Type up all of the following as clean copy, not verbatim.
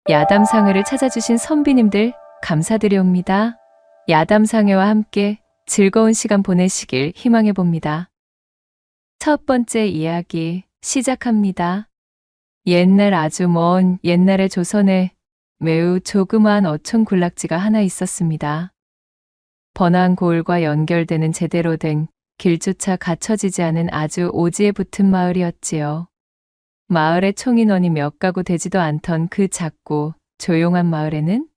야담상회를 찾아주신 선비님들 감사드리옵니다. 야담상회와 함께 즐거운 시간 보내시길 희망해 봅니다. 첫 번째 이야기 시작합니다. 옛날 아주 먼 옛날의 조선에 매우 조그마한 어촌 군락지가 하나 있었습니다. 번화한 고을과 연결되는 제대로 된 길조차 갖춰지지 않은 아주 오지에 붙은 마을이었지요. 마을에 총인원이 몇 가구 되지도 않던 그 작고 조용한 마을에는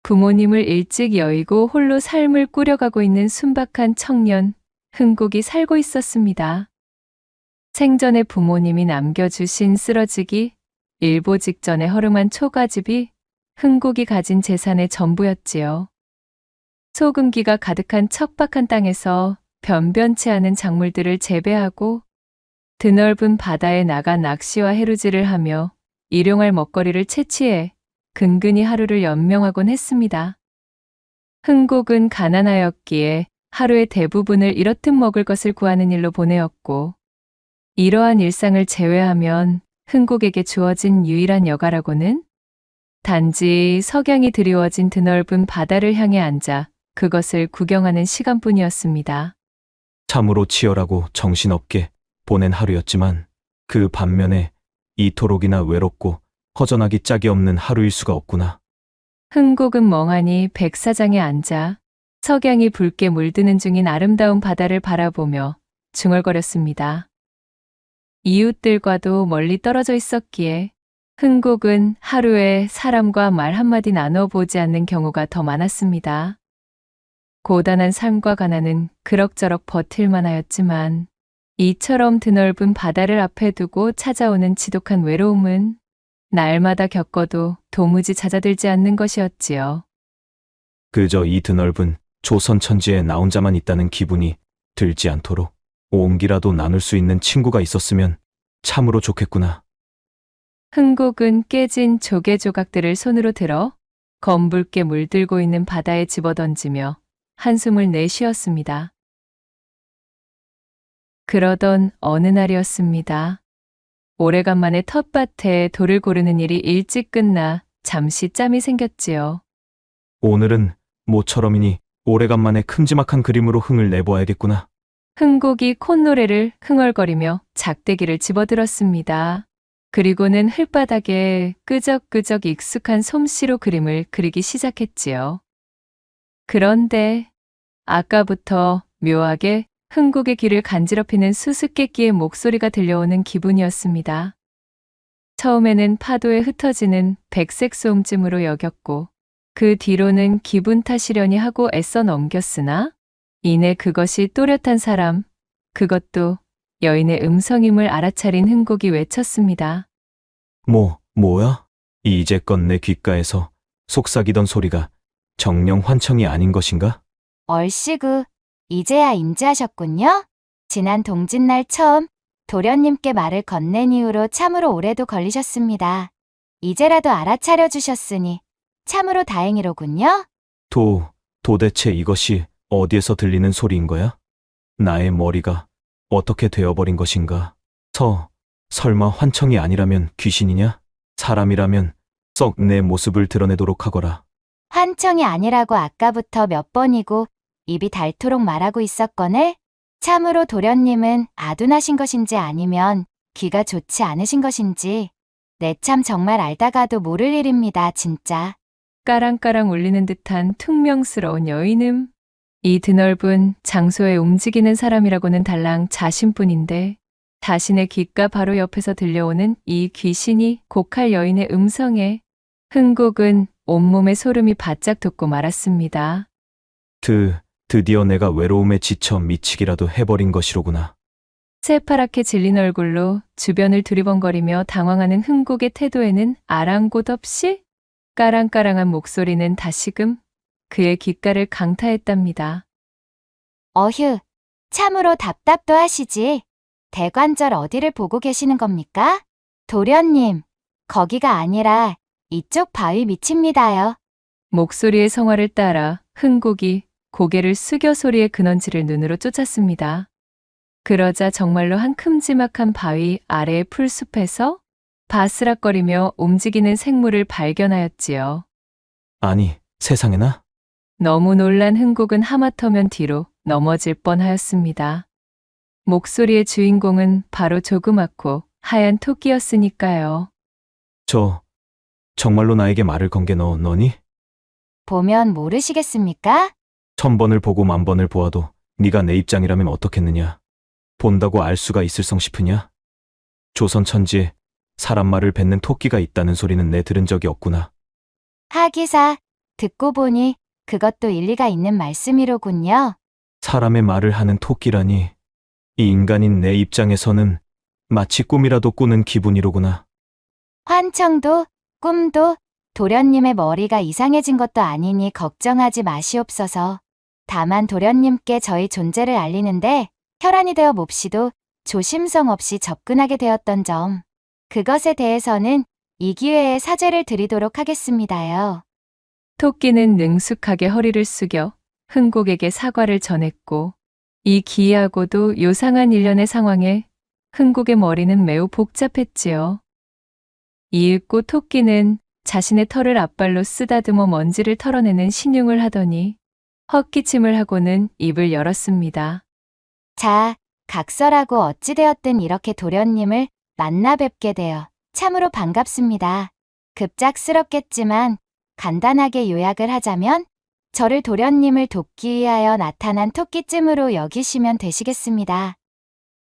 부모님을 일찍 여의고 홀로 삶을 꾸려가고 있는 순박한 청년 흥국이 살고 있었습니다. 생전에 부모님이 남겨주신 쓰러지기 일보 직전에 허름한 초가집이 흥국이 가진 재산의 전부였지요. 소금기가 가득한 척박한 땅에서 변변치 않은 작물들을 재배하고 드넓은 바다에 나가 낚시와 해루질을 하며 일용할 먹거리를 채취해 근근히 하루를 연명하곤 했습니다. 흥국은 가난하였기에 하루의 대부분을 이렇듯 먹을 것을 구하는 일로 보내었고, 이러한 일상을 제외하면 흥국에게 주어진 유일한 여가라고는 단지 석양이 드리워진 드넓은 바다를 향해 앉아 그것을 구경하는 시간뿐이었습니다. 참으로 치열하고 정신없게 보낸 하루였지만 그 반면에 이토록이나 외롭고 허전하기 짝이 없는 하루일 수가 없구나. 흥국은 멍하니 백사장에 앉아 석양이 붉게 물드는 중인 아름다운 바다를 바라보며 중얼거렸습니다. 이웃들과도 멀리 떨어져 있었기에 흥국은 하루에 사람과 말 한마디 나눠보지 않는 경우가 더 많았습니다. 고단한 삶과 가난은 그럭저럭 버틸만 하였지만 이처럼 드넓은 바다를 앞에 두고 찾아오는 지독한 외로움은 날마다 겪어도 도무지 잦아들지 않는 것이었지요. 그저 이 드넓은 조선 천지에 나 혼자만 있다는 기분이 들지 않도록 온기라도 나눌 수 있는 친구가 있었으면 참으로 좋겠구나. 흥국은 깨진 조개 조각들을 손으로 들어 검붉게 물들고 있는 바다에 집어던지며 한숨을 내쉬었습니다. 그러던 어느 날이었습니다. 오래간만에 텃밭에 돌을 고르는 일이 일찍 끝나 잠시 짬이 생겼지요. 오늘은 모처럼이니 오래간만에 큼지막한 그림으로 흥을 내보아야겠구나. 흥국이 콧노래를 흥얼거리며 작대기를 집어들었습니다. 그리고는 흙바닥에 끄적끄적 익숙한 솜씨로 그림을 그리기 시작했지요. 그런데 아까부터 묘하게 흥국의 귀를 간지럽히는 수수께끼의 목소리가 들려오는 기분이었습니다. 처음에는 파도에 흩어지는 백색 소음쯤으로 여겼고 그 뒤로는 기분 탓이려니 하고 애써 넘겼으나 이내 그것이 또렷한 사람, 그것도 여인의 음성임을 알아차린 흥국이 외쳤습니다. 뭐야? 이제껏 내 귓가에서 속삭이던 소리가 정령 환청이 아닌 것인가? 얼씨구, 이제야 인지하셨군요. 지난 동짓날 처음 도련님께 말을 건넨 이후로 참으로 오래도 걸리셨습니다. 이제라도 알아차려 주셨으니 참으로 다행이로군요. 도대체 이것이 어디에서 들리는 소리인 거야? 나의 머리가 어떻게 되어버린 것인가? 설마 환청이 아니라면 귀신이냐? 사람이라면 썩 내 모습을 드러내도록 하거라. 환청이 아니라고 아까부터 몇 번이고 입이 닳도록 말하고 있었거늘 참으로 도련님은 아둔하신 것인지 아니면 귀가 좋지 않으신 것인지 내 참 정말 알다가도 모를 일입니다, 진짜. 까랑까랑 울리는 듯한 퉁명스러운 여인음. 이 드넓은 장소에 움직이는 사람이라고는 달랑 자신뿐인데 자신의 귓가 바로 옆에서 들려오는 이 귀신이 곡할 여인의 음성에 흥국은 온몸에 소름이 바짝 돋고 말았습니다. 드디어 내가 외로움에 지쳐 미치기라도 해버린 것이로구나. 새파랗게 질린 얼굴로 주변을 두리번거리며 당황하는 흥국의 태도에는 아랑곳 없이 까랑까랑한 목소리는 다시금 그의 귓가를 강타했답니다. 어휴, 참으로 답답도 하시지. 대관절 어디를 보고 계시는 겁니까? 도련님, 거기가 아니라 이쪽 바위 밑입니다요. 목소리의 성화를 따라 흥국이 고개를 숙여 소리의 근원지를 눈으로 쫓았습니다. 그러자 정말로 한 큼지막한 바위 아래의 풀숲에서 바스락거리며 움직이는 생물을 발견하였지요. 아니, 세상에나? 너무 놀란 흥국은 하마터면 뒤로 넘어질 뻔하였습니다. 목소리의 주인공은 바로 조그맣고 하얀 토끼였으니까요. 정말로 나에게 말을 건 게 너니? 보면 모르시겠습니까? 1000번을 보고 10,000번을 보아도 네가 내 입장이라면 어떻겠느냐? 본다고 알 수가 있을성 싶으냐? 조선 천지에 사람 말을 뱉는 토끼가 있다는 소리는 내 들은 적이 없구나. 하기사, 듣고 보니 그것도 일리가 있는 말씀이로군요. 사람의 말을 하는 토끼라니, 이 인간인 내 입장에서는 마치 꿈이라도 꾸는 기분이로구나. 환청도, 꿈도, 도련님의 머리가 이상해진 것도 아니니 걱정하지 마시옵소서. 다만 도련님께 저희 존재를 알리는데 혈안이 되어 몹시도 조심성 없이 접근하게 되었던 점, 그것에 대해서는 이 기회에 사죄를 드리도록 하겠습니다요. 토끼는 능숙하게 허리를 숙여 흥국에게 사과를 전했고, 이 기이하고도 요상한 일련의 상황에 흥국의 머리는 매우 복잡했지요. 이윽고 토끼는 자신의 털을 앞발로 쓰다듬어 먼지를 털어내는 신용을 하더니 헛기침을 하고는 입을 열었습니다. 자, 각설하고 어찌되었든 이렇게 도련님을 만나 뵙게 되어 참으로 반갑습니다. 급작스럽겠지만 간단하게 요약을 하자면 저를 도련님을 돕기 위하여 나타난 토끼쯤으로 여기시면 되시겠습니다.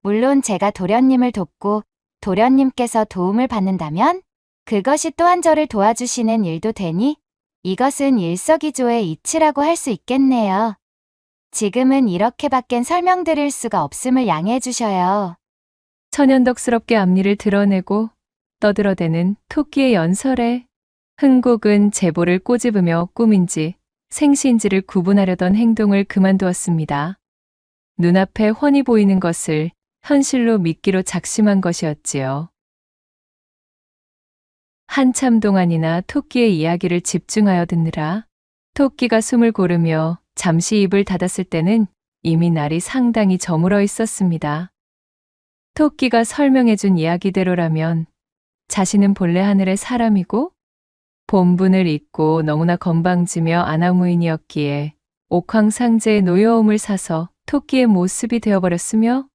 물론 제가 도련님을 돕고 도련님께서 도움을 받는다면 그것이 또한 저를 도와주시는 일도 되니 이것은 일석이조의 이치라고 할 수 있겠네요. 지금은 이렇게밖엔 설명드릴 수가 없음을 양해해 주셔요. 천연덕스럽게 앞니를 드러내고 떠들어대는 토끼의 연설에 흥국은 제보를 꼬집으며 꿈인지 생시인지를 구분하려던 행동을 그만두었습니다. 눈앞에 훤히 보이는 것을 현실로 믿기로 작심한 것이었지요. 한참 동안이나 토끼의 이야기를 집중하여 듣느라 토끼가 숨을 고르며 잠시 입을 닫았을 때는 이미 날이 상당히 저물어 있었습니다. 토끼가 설명해준 이야기대로라면 자신은 본래 하늘의 사람이고 본분을 잊고 너무나 건방지며 아나무인이었기에 옥황상제의 노여움을 사서 토끼의 모습이 되어버렸으며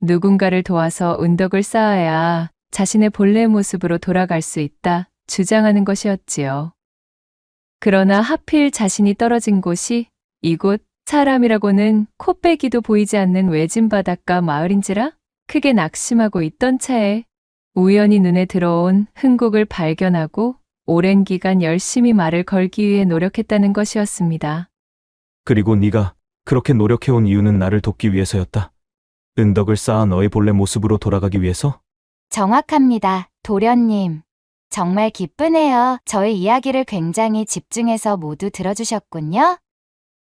누군가를 도와서 은덕을 쌓아야 자신의 본래 모습으로 돌아갈 수 있다 주장하는 것이었지요. 그러나 하필 자신이 떨어진 곳이 이곳 사람이라고는 코빼기도 보이지 않는 외진 바닷가 마을인지라 크게 낙심하고 있던 차에 우연히 눈에 들어온 흥국을 발견하고 오랜 기간 열심히 말을 걸기 위해 노력했다는 것이었습니다. 그리고 네가 그렇게 노력해온 이유는 나를 돕기 위해서였다. 은덕을 쌓아 너의 본래 모습으로 돌아가기 위해서? 정확합니다, 도련님. 정말 기쁘네요. 저의 이야기를 굉장히 집중해서 모두 들어주셨군요.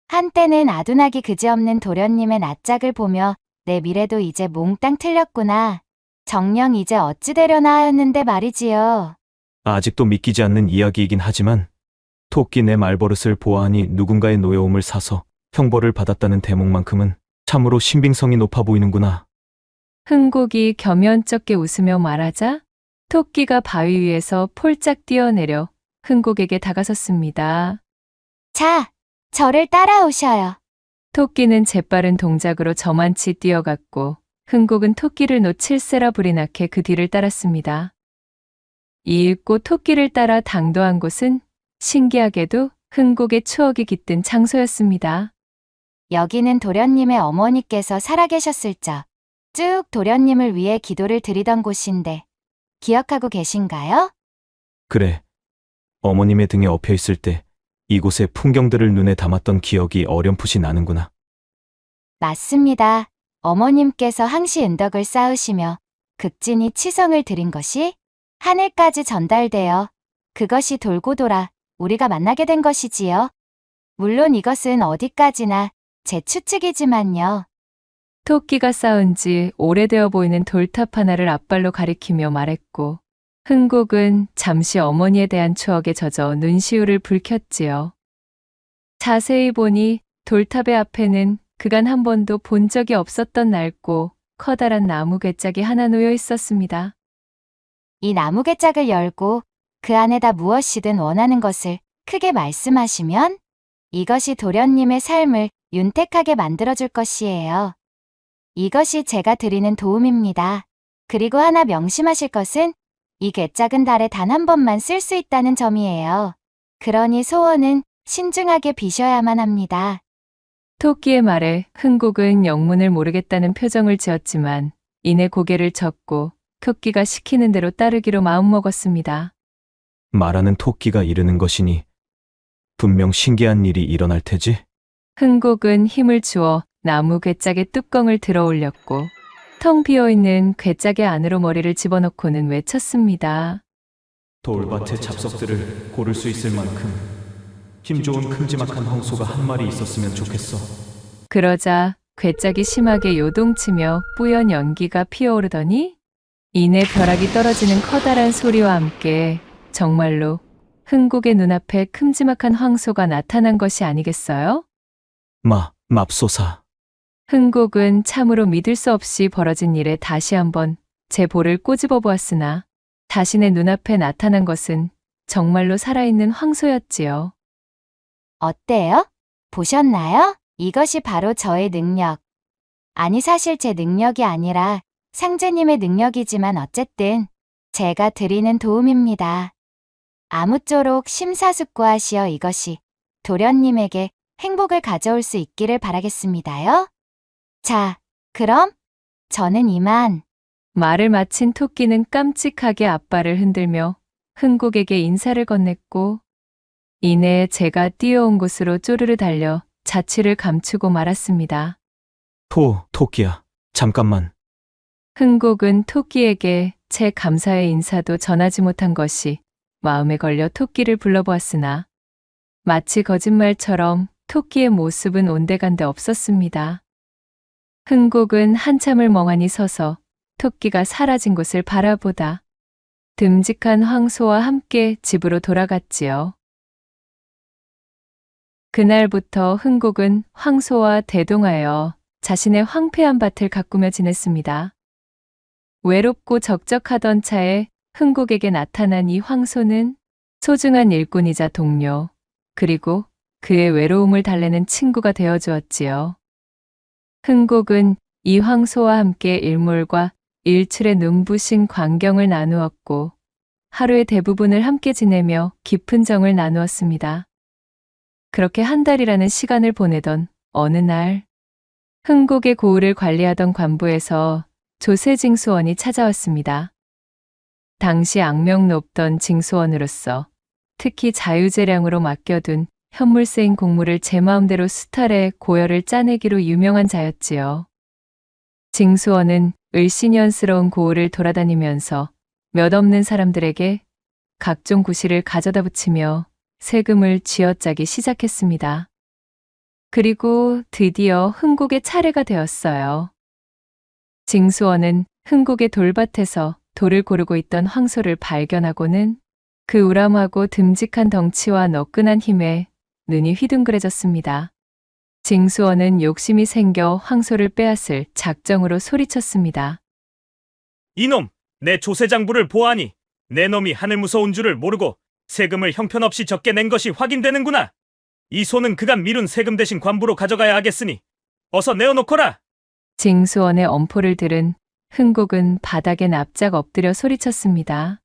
한때는 아둔하기 그지없는 도련님의 낯짝을 보며 내 미래도 이제 몽땅 틀렸구나. 정녕 이제 어찌 되려나 하였는데 말이지요. 아직도 믿기지 않는 이야기이긴 하지만 토끼 내 말버릇을 보아하니 누군가의 노여움을 사서 형벌을 받았다는 대목만큼은 참으로 신빙성이 높아 보이는구나. 흥국이 겸연쩍게 웃으며 말하자 토끼가 바위 위에서 폴짝 뛰어내려 흥국에게 다가섰습니다. 자, 저를 따라오셔요. 토끼는 재빠른 동작으로 저만치 뛰어갔고 흥국은 토끼를 놓칠세라 불이 나게 그 뒤를 따랐습니다. 이윽고 토끼를 따라 당도한 곳은 신기하게도 흥국의 추억이 깃든 장소였습니다. 여기는 도련님의 어머니께서 살아계셨을 적 쭉 도련님을 위해 기도를 드리던 곳인데 기억하고 계신가요? 그래. 어머님의 등에 엎여 있을 때 이곳의 풍경들을 눈에 담았던 기억이 어렴풋이 나는구나. 맞습니다. 어머님께서 항시 은덕을 쌓으시며 극진히 치성을 드린 것이 하늘까지 전달되어 그것이 돌고 돌아 우리가 만나게 된 것이지요. 물론 이것은 어디까지나 제 추측이지만요. 토끼가 쌓은 지 오래되어 보이는 돌탑 하나를 앞발로 가리키며 말했고 흥국은 잠시 어머니에 대한 추억에 젖어 눈시울을 붉혔지요. 자세히 보니 돌탑의 앞에는 그간 한 번도 본 적이 없었던 낡고 커다란 나무 괴짝이 하나 놓여 있었습니다. 이 나무개 짝을 열고 그 안에다 무엇이든 원하는 것을 크게 말씀하시면 이것이 도련님의 삶을 윤택하게 만들어줄 것이에요. 이것이 제가 드리는 도움입니다. 그리고 하나 명심하실 것은 이 괴짝은 달에 단 한 번만 쓸 수 있다는 점이에요. 그러니 소원은 신중하게 비셔야만 합니다. 토끼의 말에 흥국은 영문을 모르겠다는 표정을 지었지만 이내 고개를 젓고 토끼가 시키는 대로 따르기로 마음먹었습니다. 말하는 토끼가 이르는 것이니 분명 신기한 일이 일어날 테지? 흥국은 힘을 주어 나무 괴짝의 뚜껑을 들어 올렸고 텅 비어있는 괴짝의 안으로 머리를 집어넣고는 외쳤습니다. 돌밭의 잡석들을 고를 수 있을 만큼 힘 좋은 큼지막한 황소가 한 마리 있었으면 좋겠어. 그러자 괴짝이 심하게 요동치며 뿌연 연기가 피어오르더니 이내 벼락이 떨어지는 커다란 소리와 함께 정말로 흥국의 눈앞에 큼지막한 황소가 나타난 것이 아니겠어요? 맙소사. 흥국은 참으로 믿을 수 없이 벌어진 일에 다시 한번 제 볼을 꼬집어 보았으나 자신의 눈앞에 나타난 것은 정말로 살아있는 황소였지요. 어때요? 보셨나요? 이것이 바로 저의 능력. 아니, 사실 제 능력이 아니라 상제님의 능력이지만 어쨌든 제가 드리는 도움입니다. 아무쪼록 심사숙고하시어 이것이 도련님에게 행복을 가져올 수 있기를 바라겠습니다요. 자, 그럼 저는 이만. 말을 마친 토끼는 깜찍하게 앞발을 흔들며 흥국에게 인사를 건넸고 이내 제가 뛰어온 곳으로 쪼르르 달려 자취를 감추고 말았습니다. 토끼야, 잠깐만. 흥국은 토끼에게 채 감사의 인사도 전하지 못한 것이 마음에 걸려 토끼를 불러보았으나 마치 거짓말처럼 토끼의 모습은 온데간데 없었습니다. 흥국은 한참을 멍하니 서서 토끼가 사라진 곳을 바라보다 듬직한 황소와 함께 집으로 돌아갔지요. 그날부터 흥국은 황소와 대동하여 자신의 황폐한 밭을 가꾸며 지냈습니다. 외롭고 적적하던 차에 흥국에게 나타난 이 황소는 소중한 일꾼이자 동료, 그리고 그의 외로움을 달래는 친구가 되어주었지요. 흥국은 이 황소와 함께 일몰과 일출의 눈부신 광경을 나누었고 하루의 대부분을 함께 지내며 깊은 정을 나누었습니다. 그렇게 한 달이라는 시간을 보내던 어느 날 흥국의 고을을 관리하던 관부에서 조세징수원이 찾아왔습니다. 당시 악명 높던 징수원으로서 특히 자유재량으로 맡겨둔 현물세인 공무를 제 마음대로 수탈해 고열을 짜내기로 유명한 자였지요. 징수원은 을씨년스러운 고을을 돌아다니면서 몇 없는 사람들에게 각종 구실을 가져다 붙이며 세금을 쥐어짜기 시작했습니다. 그리고 드디어 흥국의 차례가 되었어요. 징수원은 흥국의 돌밭에서 돌을 고르고 있던 황소를 발견하고는 그 우람하고 듬직한 덩치와 너끈한 힘에 눈이 휘둥그레졌습니다. 징수원은 욕심이 생겨 황소를 빼앗을 작정으로 소리쳤습니다. 이놈, 내 조세장부를 보아하니 내 놈이 하늘 무서운 줄을 모르고 세금을 형편없이 적게 낸 것이 확인되는구나. 이 소는 그간 미룬 세금 대신 관부로 가져가야 하겠으니 어서 내어놓거라. 징수원의 엄포를 들은 흥국은 바닥에 납작 엎드려 소리쳤습니다.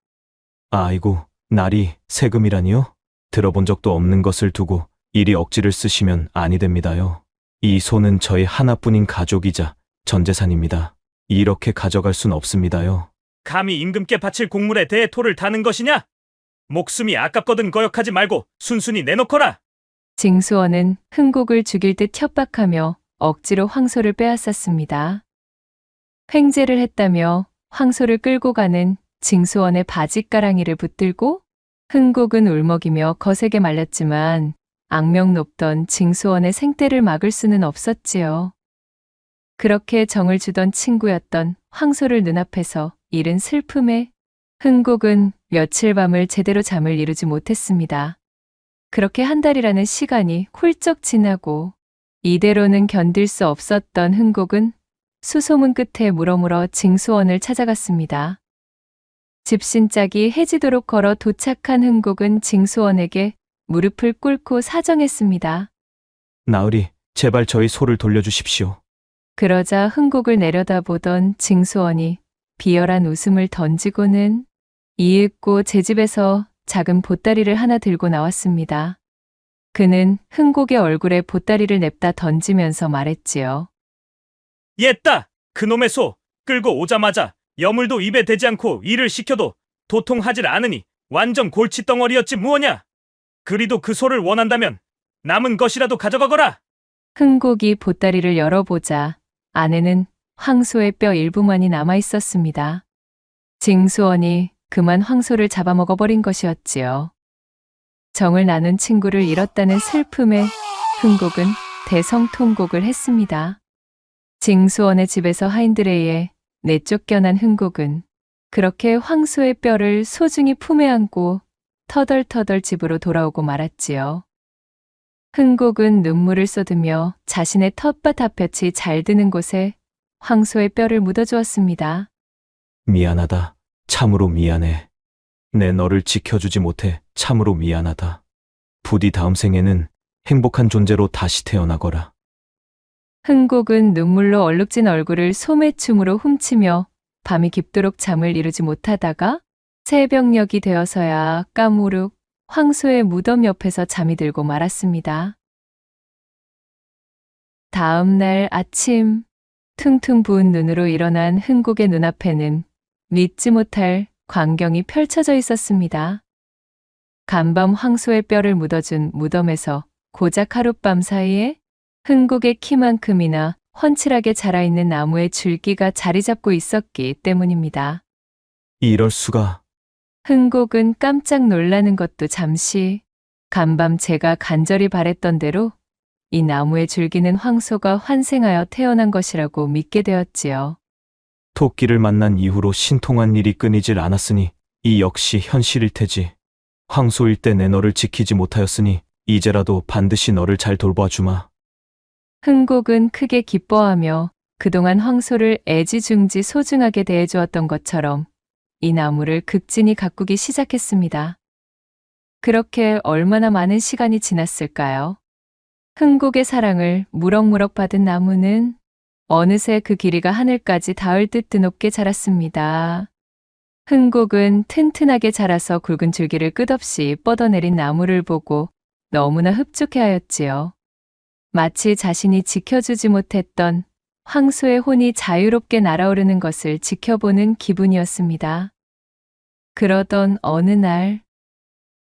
아이고, 날이 세금이라니요? 들어본 적도 없는 것을 두고 이리 억지를 쓰시면 아니 됩니다요. 이 소는 저의 하나뿐인 가족이자 전 재산입니다. 이렇게 가져갈 순 없습니다요. 감히 임금께 바칠 공물에 대해 토를 다는 것이냐? 목숨이 아깝거든 거역하지 말고 순순히 내놓거라. 징수원은 흥국을 죽일 듯 협박하며 억지로 황소를 빼앗았습니다. 횡재를 했다며 황소를 끌고 가는 징수원의 바짓가랑이를 붙들고 흥국은 울먹이며 거세게 말렸지만 악명 높던 징수원의 생떼를 막을 수는 없었지요. 그렇게 정을 주던 친구였던 황소를 눈앞에서 잃은 슬픔에 흥국은 며칠 밤을 제대로 잠을 이루지 못했습니다. 그렇게 한 달이라는 시간이 훌쩍 지나고 이대로는 견딜 수 없었던 흥국은 수소문 끝에 물어물어 징수원을 찾아갔습니다. 집신짝이 해지도록 걸어 도착한 흥국은 징수원에게 무릎을 꿇고 사정했습니다. 나으리, 제발 저희 소를 돌려주십시오. 그러자 흥국을 내려다보던 징수원이 비열한 웃음을 던지고는 이윽고 제 집에서 작은 보따리를 하나 들고 나왔습니다. 그는 흥국의 얼굴에 보따리를 냅다 던지면서 말했지요. 옛다! 그놈의 소! 끌고 오자마자 여물도 입에 대지 않고 일을 시켜도 도통하질 않으니 완전 골칫덩어리였지 무엇냐! 그리도 그 소를 원한다면 남은 것이라도 가져가거라! 흥국이 보따리를 열어보자 안에는 황소의 뼈 일부만이 남아 있었습니다. 징수원이 그만 황소를 잡아먹어버린 것이었지요. 정을 나눈 친구를 잃었다는 슬픔에 흥국은 대성통곡을 했습니다. 징수원의 집에서 하인들에 내쫓겨난 흥국은 그렇게 황소의 뼈를 소중히 품에 안고 터덜터덜 집으로 돌아오고 말았지요. 흥국은 눈물을 쏟으며 자신의 텃밭 앞볕이 잘 드는 곳에 황소의 뼈를 묻어주었습니다. 미안하다. 참으로 미안해. 내 너를 지켜주지 못해 참으로 미안하다. 부디 다음 생에는 행복한 존재로 다시 태어나거라. 흥국은 눈물로 얼룩진 얼굴을 소매춤으로 훔치며 밤이 깊도록 잠을 이루지 못하다가 새벽녘이 되어서야 까무룩 황소의 무덤 옆에서 잠이 들고 말았습니다. 다음 날 아침, 퉁퉁 부은 눈으로 일어난 흥국의 눈앞에는 믿지 못할 광경이 펼쳐져 있었습니다. 간밤 황소의 뼈를 묻어준 무덤에서 고작 하룻밤 사이에 흥국의 키만큼이나 훤칠하게 자라있는 나무의 줄기가 자리 잡고 있었기 때문입니다. 이럴 수가. 흥국은 깜짝 놀라는 것도 잠시 간밤 제가 간절히 바랬던 대로 이 나무의 줄기는 황소가 환생하여 태어난 것이라고 믿게 되었지요. 토끼를 만난 이후로 신통한 일이 끊이질 않았으니 이 역시 현실일 테지. 황소일 때 내 너를 지키지 못하였으니 이제라도 반드시 너를 잘 돌봐주마. 흥국은 크게 기뻐하며 그동안 황소를 애지중지 소중하게 대해주었던 것처럼 이 나무를 극진히 가꾸기 시작했습니다. 그렇게 얼마나 많은 시간이 지났을까요? 흥국의 사랑을 무럭무럭 받은 나무는 어느새 그 길이가 하늘까지 닿을 듯 드높게 자랐습니다. 흥국은 튼튼하게 자라서 굵은 줄기를 끝없이 뻗어내린 나무를 보고 너무나 흡족해하였지요. 마치 자신이 지켜주지 못했던 황소의 혼이 자유롭게 날아오르는 것을 지켜보는 기분이었습니다. 그러던 어느 날,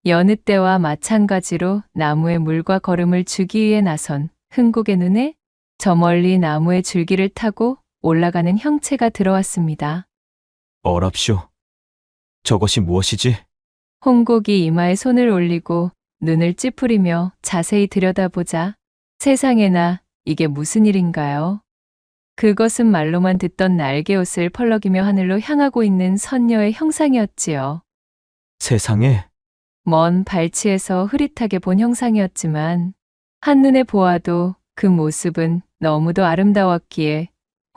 여느 때와 마찬가지로 나무에 물과 거름을 주기 위해 나선 흥국의 눈에 저 멀리 나무의 줄기를 타고 올라가는 형체가 들어왔습니다. 어랍쇼. 저것이 무엇이지? 홍국이 이마에 손을 올리고 눈을 찌푸리며 자세히 들여다보자 세상에나 이게 무슨 일인가요? 그것은 말로만 듣던 날개옷을 펄럭이며 하늘로 향하고 있는 선녀의 형상이었지요. 세상에. 먼 발치에서 흐릿하게 본 형상이었지만 한눈에 보아도 그 모습은 너무도 아름다웠기에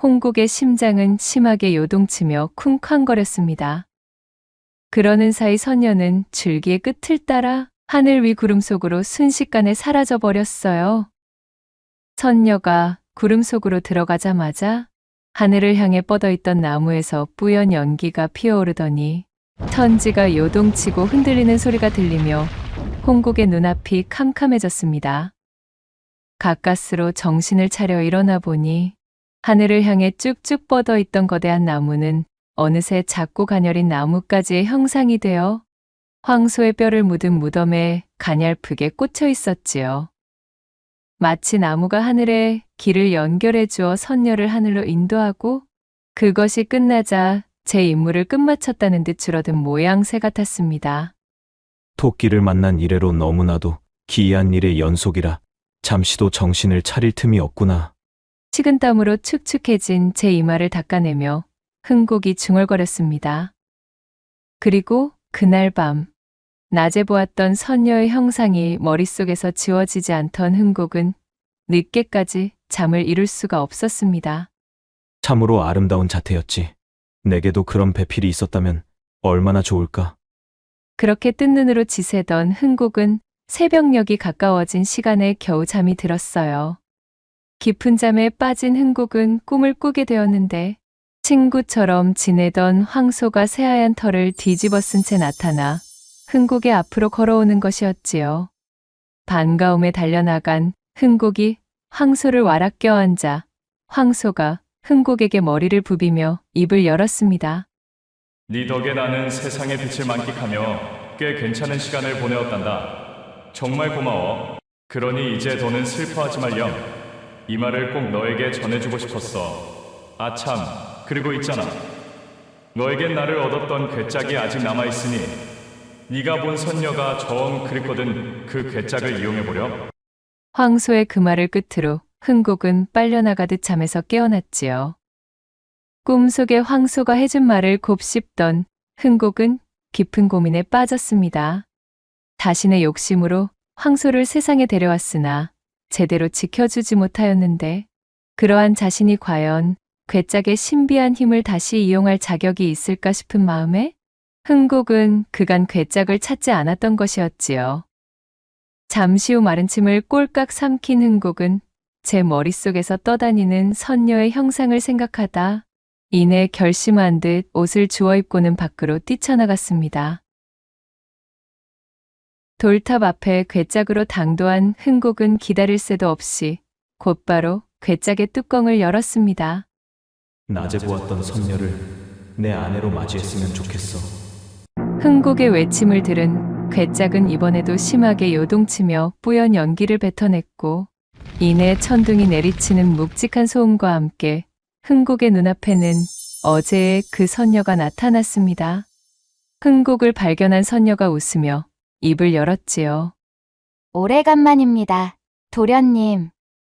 홍국의 심장은 심하게 요동치며 쿵쾅거렸습니다. 그러는 사이 선녀는 줄기의 끝을 따라 하늘 위 구름 속으로 순식간에 사라져 버렸어요. 선녀가 구름 속으로 들어가자마자 하늘을 향해 뻗어있던 나무에서 뿌연 연기가 피어오르더니 천지가 요동치고 흔들리는 소리가 들리며 홍국의 눈앞이 캄캄해졌습니다. 가까스로 정신을 차려 일어나 보니 하늘을 향해 쭉쭉 뻗어있던 거대한 나무는 어느새 작고 가녀린 나뭇가지의 형상이 되어 황소의 뼈를 묻은 무덤에 가냘프게 꽂혀 있었지요. 마치 나무가 하늘에 길을 연결해 주어 선녀를 하늘로 인도하고 그것이 끝나자 제 임무를 끝마쳤다는 듯 줄어든 모양새 같았습니다. 토끼를 만난 이래로 너무나도 기이한 일의 연속이라 잠시도 정신을 차릴 틈이 없구나. 식은땀으로 축축해진 제 이마를 닦아내며 흥국이 중얼거렸습니다. 그리고 그날 밤, 낮에 보았던 선녀의 형상이 머릿속에서 지워지지 않던 흥국은 늦게까지 잠을 이룰 수가 없었습니다. 참으로 아름다운 자태였지. 내게도 그런 배필이 있었다면 얼마나 좋을까? 그렇게 뜬 눈으로 지새던 흥국은 새벽녘이 가까워진 시간에 겨우 잠이 들었어요. 깊은 잠에 빠진 흥국은 꿈을 꾸게 되었는데 친구처럼 지내던 황소가 새하얀 털을 뒤집어 쓴 채 나타나 흥국의 앞으로 걸어오는 것이었지요. 반가움에 달려나간 흥국이 황소를 와락 껴안자 황소가 흥국에게 머리를 부비며 입을 열었습니다. 네 덕에 나는 세상의 빛을 만끽하며 꽤 괜찮은 시간을 보내었단다. 정말 고마워. 그러니 이제 더는 슬퍼하지 말렴. 이 말을 꼭 너에게 전해주고 싶었어. 아참, 그리고 있잖아. 너에겐 나를 얻었던 괴짝이 아직 남아있으니 네가 본 선녀가 정 그립거든. 그 괴짝을 이용해보렴. 황소의 그 말을 끝으로 흥국은 빨려나가듯 잠에서 깨어났지요. 꿈속에 황소가 해준 말을 곱씹던 흥국은 깊은 고민에 빠졌습니다. 자신의 욕심으로 황소를 세상에 데려왔으나 제대로 지켜주지 못하였는데 그러한 자신이 과연 괴짝의 신비한 힘을 다시 이용할 자격이 있을까 싶은 마음에 흥국은 그간 괴짝을 찾지 않았던 것이었지요. 잠시 후 마른 침을 꼴깍 삼킨 흥국은 제 머릿속에서 떠다니는 선녀의 형상을 생각하다 이내 결심한 듯 옷을 주워 입고는 밖으로 뛰쳐나갔습니다. 돌탑 앞에 괴짝으로 당도한 흥국은 기다릴 새도 없이 곧바로 괴짝의 뚜껑을 열었습니다. 낮에 보았던 선녀를 내 아내로 맞이했으면 좋겠어. 흥국의 외침을 들은 괴짝은 이번에도 심하게 요동치며 뿌연 연기를 뱉어냈고 이내 천둥이 내리치는 묵직한 소음과 함께 흥국의 눈앞에는 어제의 그 선녀가 나타났습니다. 흥국을 발견한 선녀가 웃으며 입을 열었지요. 오래간만입니다. 도련님.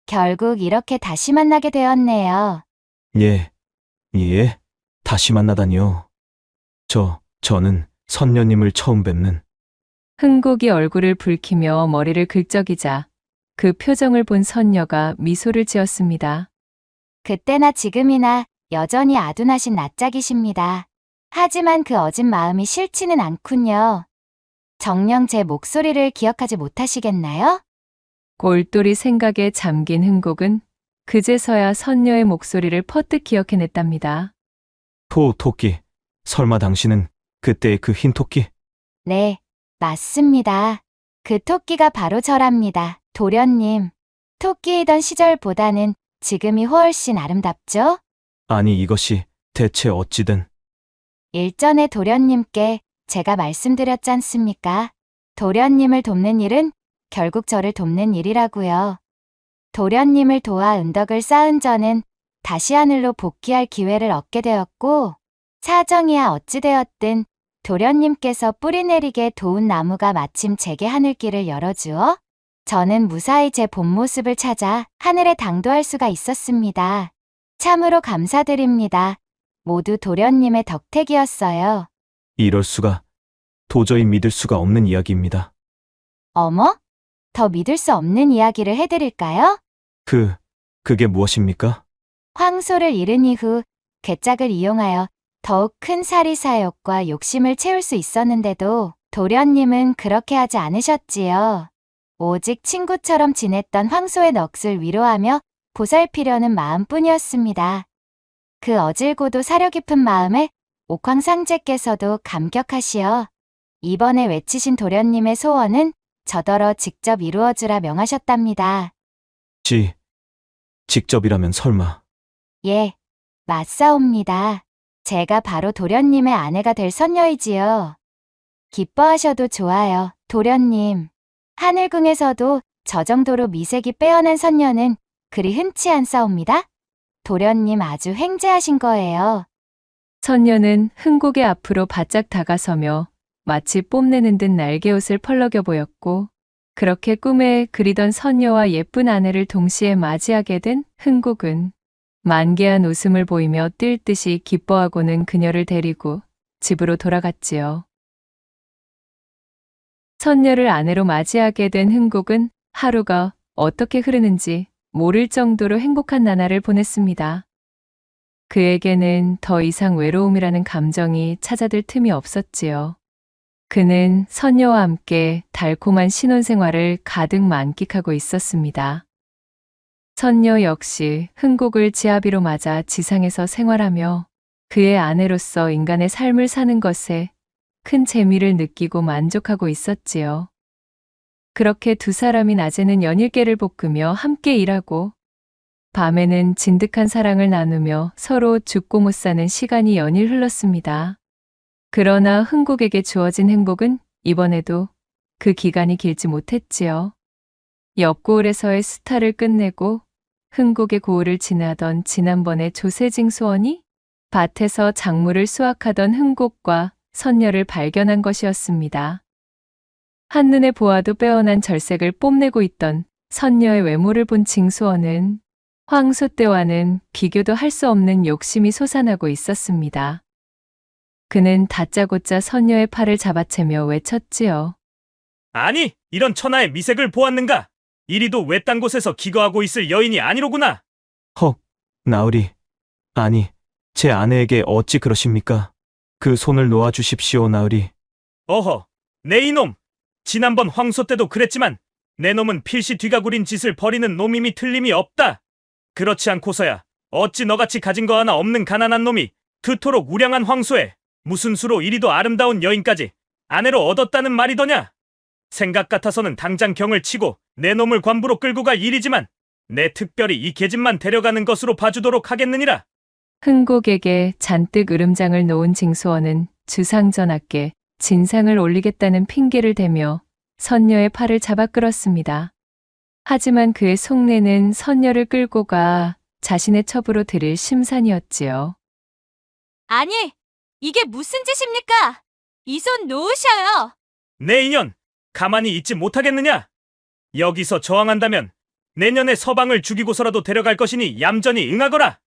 결국 이렇게 다시 만나게 되었네요. 예, 다시 만나다니요. 저는 선녀님을 처음 뵙는. 흥국이 얼굴을 붉히며 머리를 긁적이자 그 표정을 본 선녀가 미소를 지었습니다. 그때나 지금이나 여전히 아둔하신 낯짝이십니다. 하지만 그 어진 마음이 싫지는 않군요. 정녕 제 목소리를 기억하지 못하시겠나요? 골똘히 생각에 잠긴 흥국은 그제서야 선녀의 목소리를 퍼뜩 기억해냈답니다. 토끼. 설마 당신은 그때의 그 흰 토끼? 네, 맞습니다. 그 토끼가 바로 저랍니다. 도련님. 토끼이던 시절보다는 지금이 훨씬 아름답죠? 아니 이것이 대체 어찌된. 일전에 도련님께 제가 말씀드렸지 않습니까? 도련님을 돕는 일은 결국 저를 돕는 일이라고요. 도련님을 도와 은덕을 쌓은 저는 다시 하늘로 복귀할 기회를 얻게 되었고 사정이야 어찌되었든 도련님께서 뿌리내리게 도운 나무가 마침 제게 하늘길을 열어주어 저는 무사히 제 본 모습을 찾아 하늘에 당도할 수가 있었습니다. 참으로 감사드립니다. 모두 도련님의 덕택이었어요. 이럴 수가. 도저히 믿을 수가 없는 이야기입니다. 어머? 더 믿을 수 없는 이야기를 해드릴까요? 그게 무엇입니까? 황소를 잃은 이후 괴짝을 이용하여 더욱 큰 사리사욕과 욕심을 채울 수 있었는데도 도련님은 그렇게 하지 않으셨지요. 오직 친구처럼 지냈던 황소의 넋을 위로하며 보살피려는 마음뿐이었습니다. 그 어질고도 사려 깊은 마음에 옥황상제께서도 감격하시어 이번에 외치신 도련님의 소원은 저더러 직접 이루어주라 명하셨답니다. 직접이라면 설마. 예, 맞사옵니다. 제가 바로 도련님의 아내가 될 선녀이지요. 기뻐하셔도 좋아요, 도련님. 하늘궁에서도 저 정도로 미색이 빼어난 선녀는 그리 흔치 않사옵니다. 도련님 아주 횡재하신 거예요. 선녀는 흥국의 앞으로 바짝 다가서며 마치 뽐내는 듯 날개옷을 펄럭여 보였고 그렇게 꿈에 그리던 선녀와 예쁜 아내를 동시에 맞이하게 된 흥국은 만개한 웃음을 보이며 뛸 듯이 기뻐하고는 그녀를 데리고 집으로 돌아갔지요. 선녀를 아내로 맞이하게 된 흥국은 하루가 어떻게 흐르는지 모를 정도로 행복한 나날을 보냈습니다. 그에게는 더 이상 외로움이라는 감정이 찾아들 틈이 없었지요. 그는 선녀와 함께 달콤한 신혼생활을 가득 만끽하고 있었습니다. 선녀 역시 흥국을 지아비로 맞아 지상에서 생활하며 그의 아내로서 인간의 삶을 사는 것에 큰 재미를 느끼고 만족하고 있었지요. 그렇게 두 사람이 낮에는 연일깨를 볶으며 함께 일하고 밤에는 진득한 사랑을 나누며 서로 죽고 못 사는 시간이 연일 흘렀습니다. 그러나 흥국에게 주어진 행복은 이번에도 그 기간이 길지 못했지요. 옆고을에서의 수타를 끝내고 흥국의 고을을 지나던 지난번의 조세징수원이 밭에서 작물을 수확하던 흥국과 선녀를 발견한 것이었습니다. 한눈에 보아도 빼어난 절색을 뽐내고 있던 선녀의 외모를 본 징수원은 황소 때와는 비교도 할 수 없는 욕심이 솟아나고 있었습니다. 그는 다짜고짜 선녀의 팔을 잡아채며 외쳤지요. 아니, 이런 천하의 미색을 보았는가? 이리도 외딴 곳에서 기거하고 있을 여인이 아니로구나. 헉, 나으리. 아니, 제 아내에게 어찌 그러십니까? 그 손을 놓아주십시오, 나으리. 어허, 내 이놈. 지난번 황소 때도 그랬지만 내 놈은 필시 뒤가구린 짓을 벌이는 놈임이 틀림이 없다. 그렇지 않고서야 어찌 너같이 가진 거 하나 없는 가난한 놈이 그토록 우량한 황소에 무슨 수로 이리도 아름다운 여인까지 아내로 얻었다는 말이더냐? 생각 같아서는 당장 경을 치고 내 놈을 관부로 끌고 갈 일이지만 내 특별히 이 계집만 데려가는 것으로 봐주도록 하겠느니라. 흥국에게 잔뜩 으름장을 놓은 징수원은 주상전하께 진상을 올리겠다는 핑계를 대며 선녀의 팔을 잡아 끌었습니다. 하지만 그의 속내는 선녀를 끌고 가 자신의 첩으로 들일 심산이었지요. 아니, 이게 무슨 짓입니까? 이 손 놓으셔요. 내 인연 가만히 있지 못하겠느냐? 여기서 저항한다면 내년에 서방을 죽이고서라도 데려갈 것이니 얌전히 응하거라.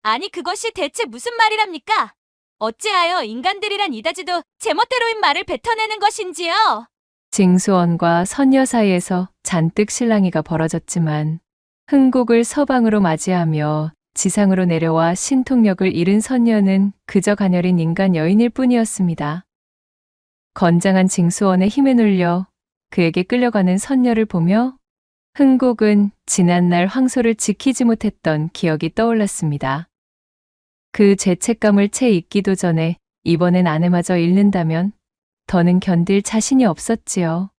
아니, 그것이 대체 무슨 말이랍니까? 어찌하여 인간들이란 이다지도 제멋대로인 말을 뱉어내는 것인지요? 징수원과 선녀 사이에서 잔뜩 실랑이가 벌어졌지만 흥국을 서방으로 맞이하며 지상으로 내려와 신통력을 잃은 선녀는 그저 가녀린 인간 여인일 뿐이었습니다. 건장한 징수원의 힘에 눌려 그에게 끌려가는 선녀를 보며 흥국은 지난날 황소를 지키지 못했던 기억이 떠올랐습니다. 그 죄책감을 채 잊기도 전에 이번엔 아내마저 잃는다면 더는 견딜 자신이 없었지요.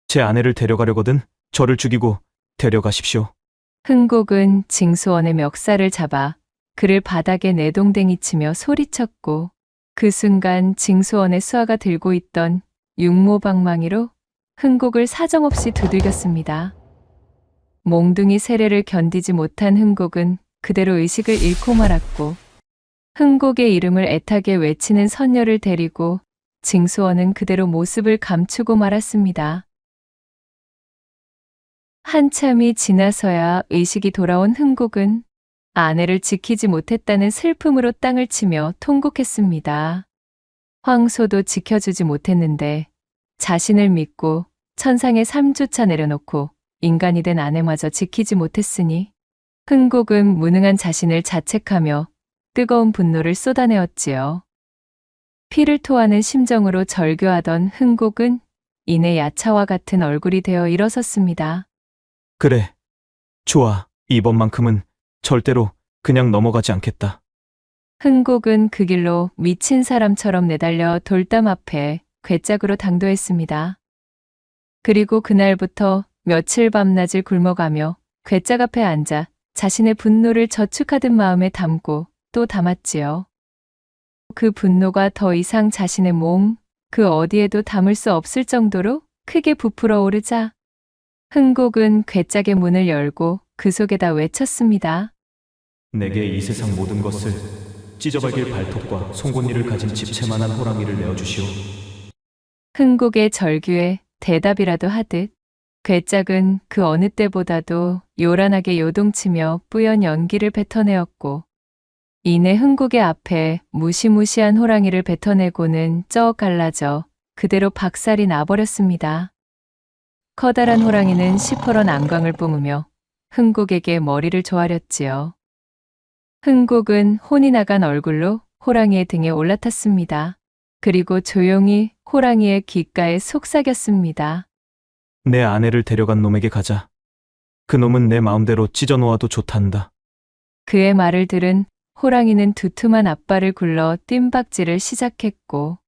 제 아내를 데려가려거든 저를 죽이고 데려가십시오. 흥국은 징수원의 멱살을 잡아 그를 바닥에 내동댕이 치며 소리쳤고 그 순간 징수원의 수아가 들고 있던 육모방망이로 흥국을 사정없이 두들겼습니다. 몽둥이 세례를 견디지 못한 흥국은 그대로 의식을 잃고 말았고 흥국의 이름을 애타게 외치는 선녀를 데리고 징수원은 그대로 모습을 감추고 말았습니다. 한참이 지나서야 의식이 돌아온 흥국은 아내를 지키지 못했다는 슬픔으로 땅을 치며 통곡했습니다. 황소도 지켜주지 못했는데 자신을 믿고 천상의 삶조차 내려놓고 인간이 된 아내마저 지키지 못했으니 흥국은 무능한 자신을 자책하며 뜨거운 분노를 쏟아내었지요. 피를 토하는 심정으로 절규하던 흥국은 이내 야차와 같은 얼굴이 되어 일어섰습니다. 그래. 좋아. 이번만큼은 절대로 그냥 넘어가지 않겠다. 흥국은 그 길로 미친 사람처럼 내달려 돌담 앞에 괴짝으로 당도했습니다. 그리고 그날부터 며칠 밤낮을 굶어가며 괴짝 앞에 앉아 자신의 분노를 저축하듯 마음에 담고 또 담았지요. 그 분노가 더 이상 자신의 몸, 그 어디에도 담을 수 없을 정도로 크게 부풀어 오르자 흥국은 괴짝의 문을 열고 그 속에다 외쳤습니다. 내게 이 세상 모든 것을 찢어발길 발톱과 송곳니를 가진 집채만한 호랑이를 내어주시오. 흥국의 절규에 대답이라도 하듯 괴짝은 그 어느 때보다도 요란하게 요동치며 뿌연 연기를 뱉어내었고 이내 흥국의 앞에 무시무시한 호랑이를 뱉어내고는 쩍 갈라져 그대로 박살이 나버렸습니다. 커다란 호랑이는 시퍼런 안광을 뿜으며 흥국에게 머리를 조아렸지요. 흥국은 혼이 나간 얼굴로 호랑이의 등에 올라탔습니다. 그리고 조용히 호랑이의 귓가에 속삭였습니다. 내 아내를 데려간 놈에게 가자. 그 놈은 내 마음대로 찢어놓아도 좋단다. 그의 말을 들은 호랑이는 두툼한 앞발을 굴러 뜀박질을 시작했고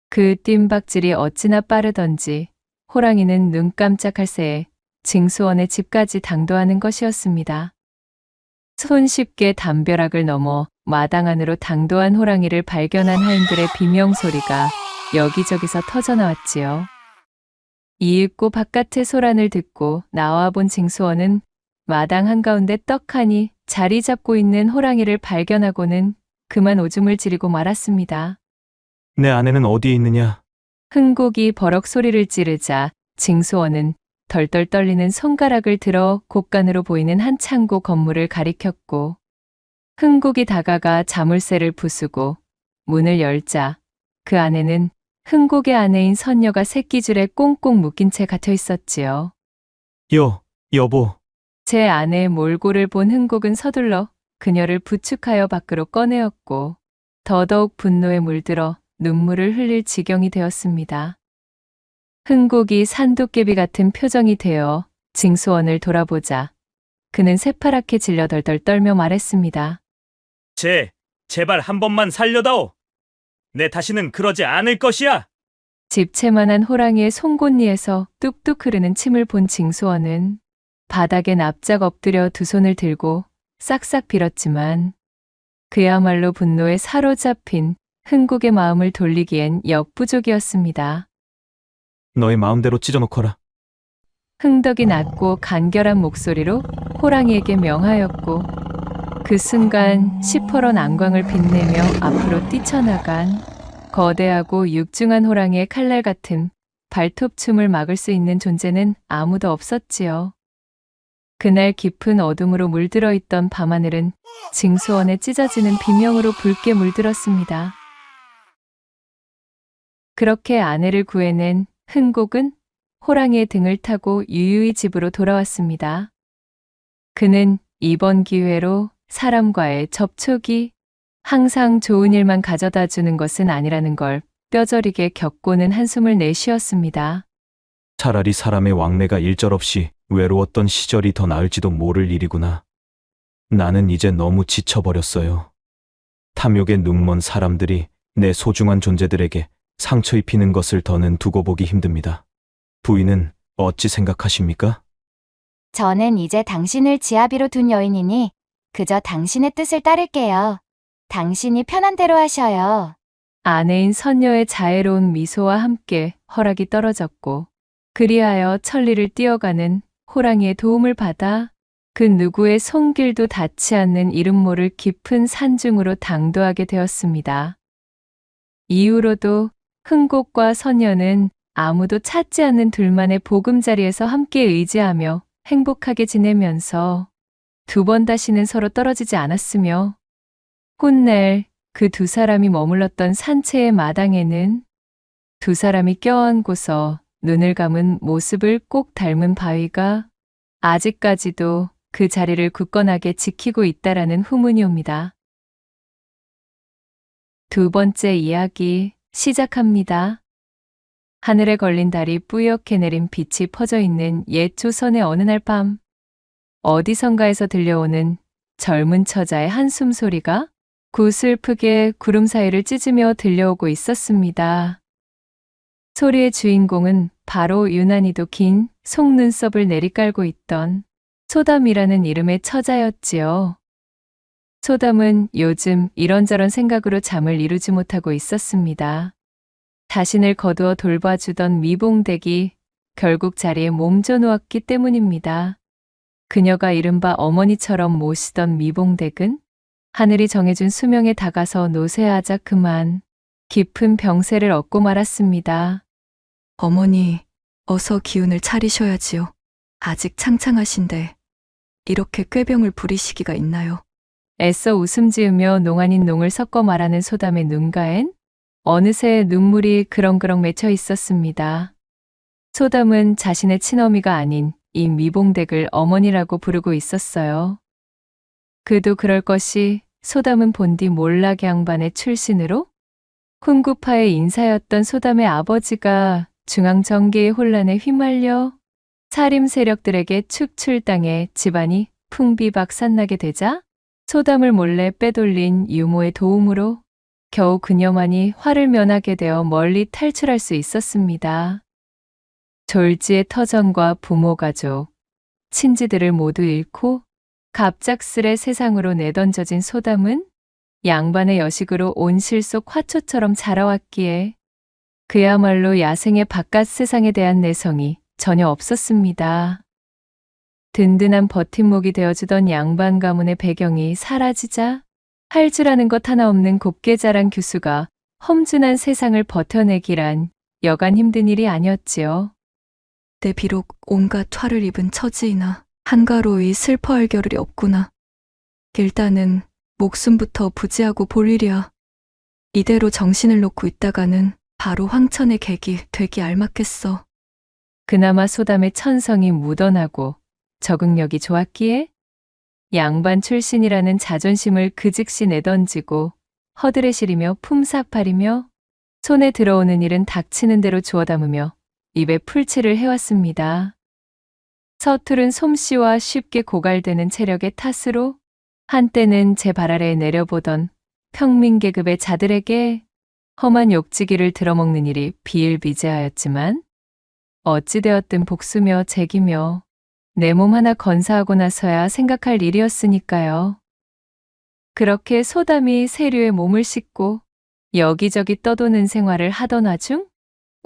그 뜀박질이 어찌나 빠르던지 호랑이는 눈 깜짝할 새에 징수원의 집까지 당도하는 것이었습니다. 손쉽게 담벼락을 넘어 마당 안으로 당도한 호랑이를 발견한 하인들의 비명소리가 여기저기서 터져나왔지요. 이윽고 바깥의 소란을 듣고 나와본 징수원은 마당 한가운데 떡하니 자리 잡고 있는 호랑이를 발견하고는 그만 오줌을 지르고 말았습니다. 내 아내는 어디에 있느냐? 흥국이 버럭 소리를 지르자 징수원은 덜덜 떨리는 손가락을 들어 곳간으로 보이는 한 창고 건물을 가리켰고 흥국이 다가가 자물쇠를 부수고 문을 열자 그 안에는 흥국의 아내인 선녀가 새끼줄에 꽁꽁 묶인 채 갇혀 있었지요. 여보. 제 아내의 몰골을 본 흥국은 서둘러 그녀를 부축하여 밖으로 꺼내었고 더더욱 분노에 물들어 눈물을 흘릴 지경이 되었습니다. 흥국이 산도깨비 같은 표정이 되어 징수원을 돌아보자 그는 새파랗게 질려 덜덜 떨며 말했습니다. 제발 한 번만 살려다오. 내 다시는 그러지 않을 것이야. 집채만한 호랑이의 송곳니에서 뚝뚝 흐르는 침을 본 징수원은 바닥에 납작 엎드려 두 손을 들고 싹싹 빌었지만 그야말로 분노에 사로잡힌 흥국의 마음을 돌리기엔 역부족이었습니다. 너의 마음대로 찢어놓거라. 흥덕이 낮고 간결한 목소리로 호랑이에게 명하였고 그 순간 시퍼런 안광을 빛내며 앞으로 뛰쳐나간 거대하고 육중한 호랑이의 칼날 같은 발톱춤을 막을 수 있는 존재는 아무도 없었지요. 그날 깊은 어둠으로 물들어 있던 밤하늘은 징수원에 찢어지는 비명으로 붉게 물들었습니다. 그렇게 아내를 구해낸 흥국은 호랑이의 등을 타고 유유히 집으로 돌아왔습니다. 그는 이번 기회로 사람과의 접촉이 항상 좋은 일만 가져다 주는 것은 아니라는 걸 뼈저리게 겪고는 한숨을 내쉬었습니다. 차라리 사람의 왕래가 일절없이 외로웠던 시절이 더 나을지도 모를 일이구나. 나는 이제 너무 지쳐버렸어요. 탐욕에 눈먼 사람들이 내 소중한 존재들에게 상처 입히는 것을 더는 두고 보기 힘듭니다. 부인은 어찌 생각하십니까? 저는 이제 당신을 지아비로 둔 여인이니 그저 당신의 뜻을 따를게요. 당신이 편한 대로 하셔요. 아내인 선녀의 자애로운 미소와 함께 허락이 떨어졌고 그리하여 천리를 뛰어가는 호랑이의 도움을 받아 그 누구의 손길도 닿지 않는 이름 모를 깊은 산중으로 당도하게 되었습니다. 이후로도 흥국과 선녀는 아무도 찾지 않는 둘만의 보금자리에서 함께 의지하며 행복하게 지내면서 두 번 다시는 서로 떨어지지 않았으며 훗날 그 두 사람이 머물렀던 산채의 마당에는 두 사람이 껴안고서 눈을 감은 모습을 꼭 닮은 바위가 아직까지도 그 자리를 굳건하게 지키고 있다라는 후문이 옵니다. 두 번째 이야기 시작합니다. 하늘에 걸린 달이 뿌옇게 내린 빛이 퍼져 있는 옛 조선의 어느 날 밤, 어디선가에서 들려오는 젊은 처자의 한숨 소리가 구슬프게 구름 사이를 찢으며 들려오고 있었습니다. 소리의 주인공은 바로 유난히도 긴 속눈썹을 내리깔고 있던 소담이라는 이름의 처자였지요. 소담은 요즘 이런저런 생각으로 잠을 이루지 못하고 있었습니다. 자신을 거두어 돌봐주던 미봉댁이 결국 자리에 몸져 누웠기 때문입니다. 그녀가 이른바 어머니처럼 모시던 미봉댁은 하늘이 정해준 수명에 다가서 노쇠하자 그만 깊은 병세를 얻고 말았습니다. 어머니, 어서 기운을 차리셔야지요. 아직 창창하신데 이렇게 꾀병을 부리시기가 있나요? 애써 웃음 지으며 농 아닌 농을 섞어 말하는 소담의 눈가엔 어느새 눈물이 그렁그렁 맺혀 있었습니다. 소담은 자신의 친어미가 아닌 이 미봉댁을 어머니라고 부르고 있었어요. 그도 그럴 것이 소담은 본디 몰락 양반의 출신으로 훈구파의 인사였던 소담의 아버지가 중앙정계의 혼란에 휘말려 살림 세력들에게 축출당해 집안이 풍비박산나게 되자 소담을 몰래 빼돌린 유모의 도움으로 겨우 그녀만이 화를 면하게 되어 멀리 탈출할 수 있었습니다. 졸지의 터전과 부모 가족, 친지들을 모두 잃고 갑작스레 세상으로 내던져진 소담은 양반의 여식으로 온실 속 화초처럼 자라왔기에 그야말로 야생의 바깥 세상에 대한 내성이 전혀 없었습니다. 든든한 버팀목이 되어주던 양반 가문의 배경이 사라지자 할 줄 아는 것 하나 없는 곱게 자란 규수가 험준한 세상을 버텨내기란 여간 힘든 일이 아니었지요. 내 비록 온갖 화를 입은 처지이나 한가로이 슬퍼할 겨를이 없구나. 일단은 목숨부터 부지하고 볼 일이야. 이대로 정신을 놓고 있다가는 바로 황천의 객이 되기 알맞겠어. 그나마 소담의 천성이 묻어나고 적응력이 좋았기에 양반 출신이라는 자존심을 그 즉시 내던지고 허들에 시리며 품삯팔이며 손에 들어오는 일은 닥치는 대로 주워 담으며 입에 풀칠을 해왔습니다. 서투른 솜씨와 쉽게 고갈되는 체력의 탓으로 한때는 제 발 아래에 내려보던 평민계급의 자들에게 험한 욕지기를 들어먹는 일이 비일비재하였지만 어찌되었든 복수며 책이며 내 몸 하나 건사하고 나서야 생각할 일이었으니까요. 그렇게 소담이 세류에 몸을 싣고 여기저기 떠도는 생활을 하던 와중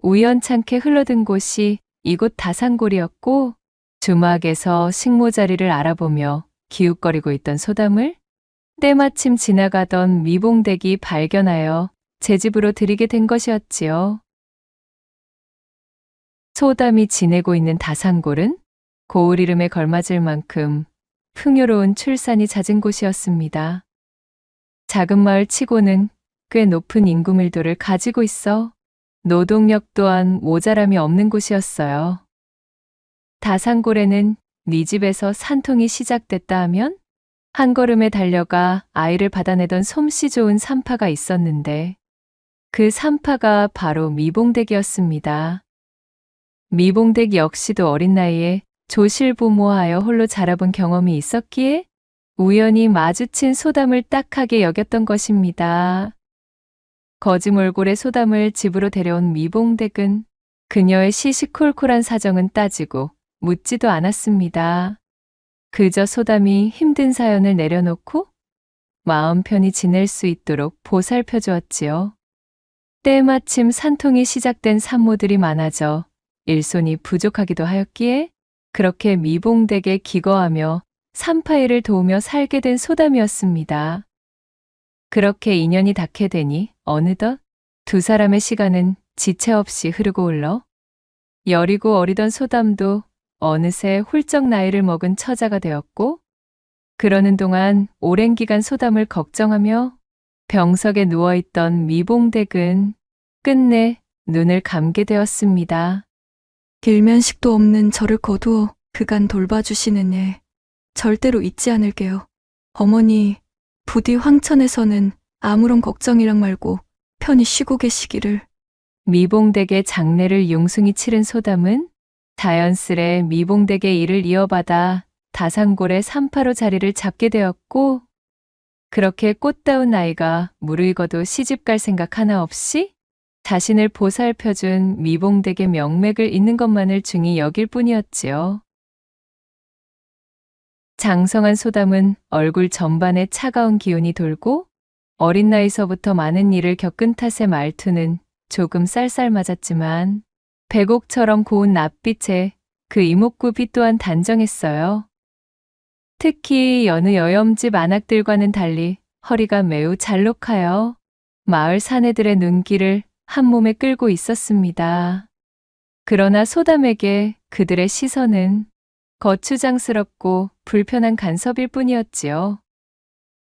우연찮게 흘러든 곳이 이곳 다산골이었고 주막에서 식모자리를 알아보며 기웃거리고 있던 소담을 때마침 지나가던 미봉댁이 발견하여 제 집으로 들이게 된 것이었지요. 소담이 지내고 있는 다산골은 고을 이름에 걸맞을 만큼 풍요로운 출산이 잦은 곳이었습니다. 작은 마을 치고는 꽤 높은 인구 밀도를 가지고 있어 노동력 또한 모자람이 없는 곳이었어요. 다산골에는 네 집에서 산통이 시작됐다 하면 한 걸음에 달려가 아이를 받아내던 솜씨 좋은 산파가 있었는데 그 산파가 바로 미봉댁이었습니다. 미봉댁 역시도 어린 나이에 조실부모하여 홀로 자라본 경험이 있었기에 우연히 마주친 소담을 딱하게 여겼던 것입니다. 거지몰골의 소담을 집으로 데려온 미봉댁은 그녀의 시시콜콜한 사정은 따지고 묻지도 않았습니다. 그저 소담이 힘든 사연을 내려놓고 마음 편히 지낼 수 있도록 보살펴 주었지요. 때마침 산통이 시작된 산모들이 많아져 일손이 부족하기도 하였기에 그렇게 미봉댁에 기거하며 산파일을 도우며 살게 된 소담이었습니다. 그렇게 인연이 닿게 되니 어느덧 두 사람의 시간은 지체 없이 흐르고 흘러 여리고 어리던 소담도 어느새 훌쩍 나이를 먹은 처자가 되었고 그러는 동안 오랜 기간 소담을 걱정하며 병석에 누워있던 미봉댁은 끝내 눈을 감게 되었습니다. 일면식도 없는 저를 거두어 그간 돌봐주시는 일 절대로 잊지 않을게요. 어머니, 부디 황천에서는 아무런 걱정이랑 말고 편히 쉬고 계시기를. 미봉댁의 장례를 융숭이 치른 소담은 자연스레 미봉댁의 일을 이어받아 다산골의 산파로 자리를 잡게 되었고 그렇게 꽃다운 나이가 무르익어도 시집갈 생각 하나 없이 자신을 보살펴준 미봉댁의 명맥을 잇는 것만을 중히 여길 뿐이었지요. 장성한 소담은 얼굴 전반에 차가운 기운이 돌고 어린 나이서부터 많은 일을 겪은 탓에 말투는 조금 쌀쌀맞았지만 백옥처럼 고운 낯빛에 그 이목구비 또한 단정했어요. 특히 여느 여염집 안악들과는 달리 허리가 매우 잘록하여 마을 사내들의 눈길을 한 몸에 끌고 있었습니다. 그러나 소담에게 그들의 시선은 거추장스럽고 불편한 간섭일 뿐이었지요.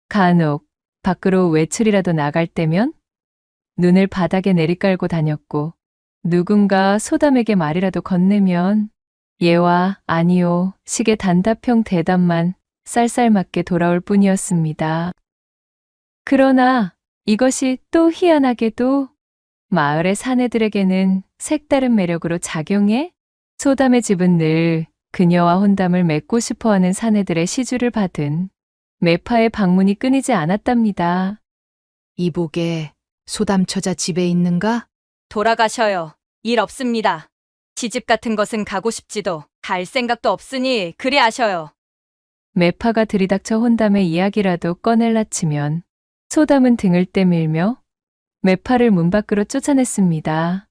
간혹 밖으로 외출이라도 나갈 때면 눈을 바닥에 내리깔고 다녔고 누군가 소담에게 말이라도 건네면 예와 아니요 식의 단답형 대답만 쌀쌀맞게 돌아올 뿐이었습니다. 그러나 이것이 또 희한하게도 마을의 사내들에게는 색다른 매력으로 작용해 소담의 집은 늘 그녀와 혼담을 맺고 싶어하는 사내들의 시주를 받은 매파의 방문이 끊이지 않았답니다. 이복에 소담처자 집에 있는가? 돌아가셔요. 일 없습니다. 시집 같은 것은 가고 싶지도 갈 생각도 없으니 그리 하셔요. 매파가 들이닥쳐 혼담의 이야기라도 꺼낼라 치면 소담은 등을 떼밀며 매파를 문 밖으로 쫓아냈습니다.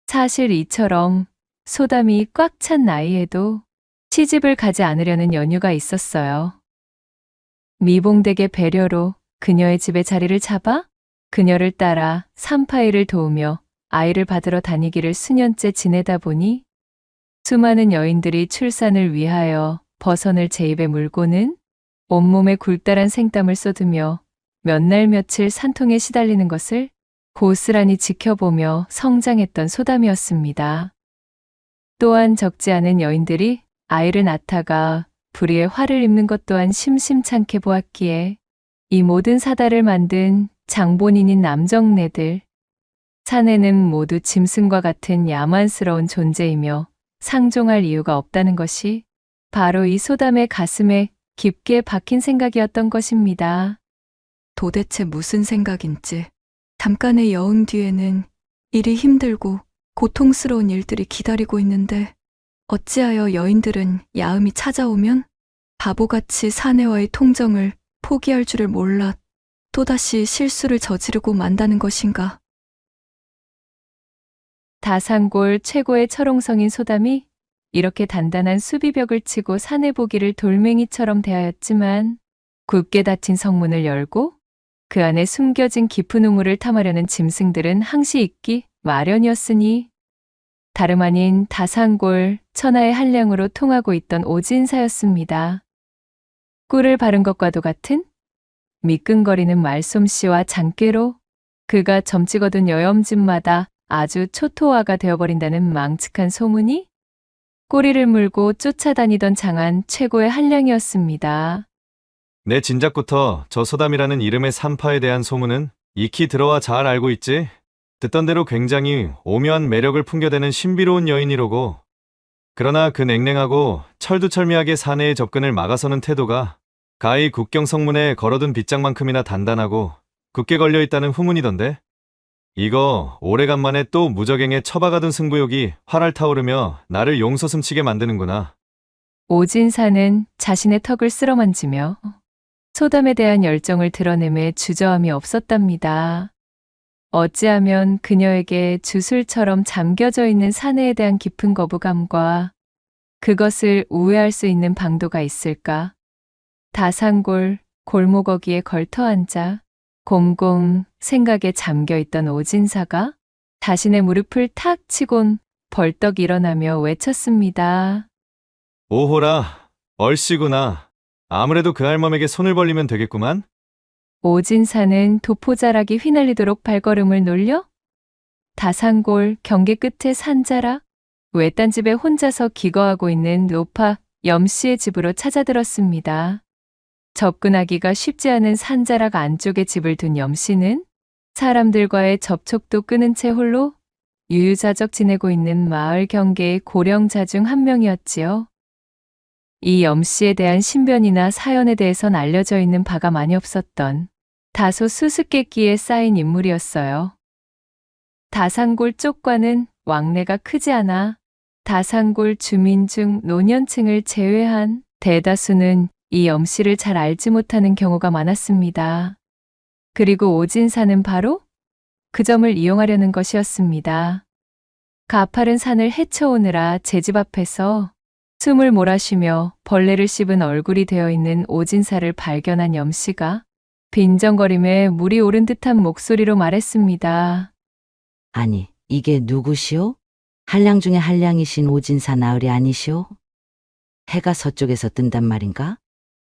사실 이처럼 소담이 꽉 찬 나이에도 시집을 가지 않으려는 연유가 있었어요. 미봉댁의 배려로 그녀의 집에 자리를 잡아 그녀를 따라 산파이를 도우며 아이를 받으러 다니기를 수년째 지내다 보니 수많은 여인들이 출산을 위하여 버선을 제 입에 물고는 온몸에 굴다란 생땀을 쏟으며 몇 날 며칠 산통에 시달리는 것을 고스란히 지켜보며 성장했던 소담이었습니다. 또한 적지 않은 여인들이 아이를 낳다가 불의에 화를 입는 것 또한 심심찮게 보았기에 이 모든 사달을 만든 장본인인 남정네들, 사내는 모두 짐승과 같은 야만스러운 존재이며 상종할 이유가 없다는 것이 바로 이 소담의 가슴에 깊게 박힌 생각이었던 것입니다. 도대체 무슨 생각인지 잠깐의 여흥 뒤에는 일이 힘들고 고통스러운 일들이 기다리고 있는데 어찌하여 여인들은 야음이 찾아오면 바보같이 사내와의 통정을 포기할 줄을 몰라 또다시 실수를 저지르고 만다는 것인가. 다산골 최고의 철옹성인 소담이 이렇게 단단한 수비벽을 치고 사내 보기를 돌멩이처럼 대하였지만 굳게 닫힌 성문을 열고 그 안에 숨겨진 깊은 우물을 탐하려는 짐승들은 항시 있기 마련이었으니 다름 아닌 다산골 천하의 한량으로 통하고 있던 오진사였습니다. 꿀을 바른 것과도 같은 미끈거리는 말솜씨와 장꾀로 그가 점찍 얻은 여염집마다 아주 초토화가 되어버린다는 망측한 소문이 꼬리를 물고 쫓아다니던 장안 최고의 한량이었습니다. 내 진작부터 저 소담이라는 이름의 산파에 대한 소문은 익히 들어와 잘 알고 있지. 듣던 대로 굉장히 오묘한 매력을 풍겨대는 신비로운 여인이로고. 그러나 그 냉랭하고 철두철미하게 사내의 접근을 막아서는 태도가 가히 국경 성문에 걸어둔 빗장만큼이나 단단하고 굳게 걸려있다는 후문이던데. 이거 오래간만에 또 무적행에 처박아둔 승부욕이 활활 타오르며 나를 용솟음치게 만드는구나. 오진사는 자신의 턱을 쓸어만지며 소담에 대한 열정을 드러내매 주저함이 없었답니다. 어찌하면 그녀에게 주술처럼 잠겨져 있는 사내에 대한 깊은 거부감과 그것을 우회할 수 있는 방도가 있을까? 다산골 골목어기에 걸터앉아 곰곰 생각에 잠겨있던 오진사가 자신의 무릎을 탁 치곤 벌떡 일어나며 외쳤습니다. 오호라, 얼씨구나. 아무래도 그 할멈에게 손을 벌리면 되겠구만. 오진사는 도포자락이 휘날리도록 발걸음을 놀려 다산골 경계 끝의 산자락 외딴 집에 혼자서 기거하고 있는 노파 염씨의 집으로 찾아들었습니다. 접근하기가 쉽지 않은 산자락 안쪽에 집을 둔 염씨는 사람들과의 접촉도 끊은 채 홀로 유유자적 지내고 있는 마을 경계의 고령자 중 한 명이었지요. 이 염씨에 대한 신변이나 사연에 대해선 알려져 있는 바가 많이 없었던 다소 수수께끼에 쌓인 인물이었어요. 다산골 쪽과는 왕래가 크지 않아 다산골 주민 중 노년층을 제외한 대다수는 이 염씨를 잘 알지 못하는 경우가 많았습니다. 그리고 오진사는 바로 그 점을 이용하려는 것이었습니다. 가파른 산을 헤쳐오느라 제 집 앞에서 숨을 몰아쉬며 벌레를 씹은 얼굴이 되어 있는 오진사를 발견한 염씨가 빈정거림에 물이 오른 듯한 목소리로 말했습니다. 아니, 이게 누구시오? 한량 중에 한량이신 오진사 나으리 아니시오? 해가 서쪽에서 뜬단 말인가?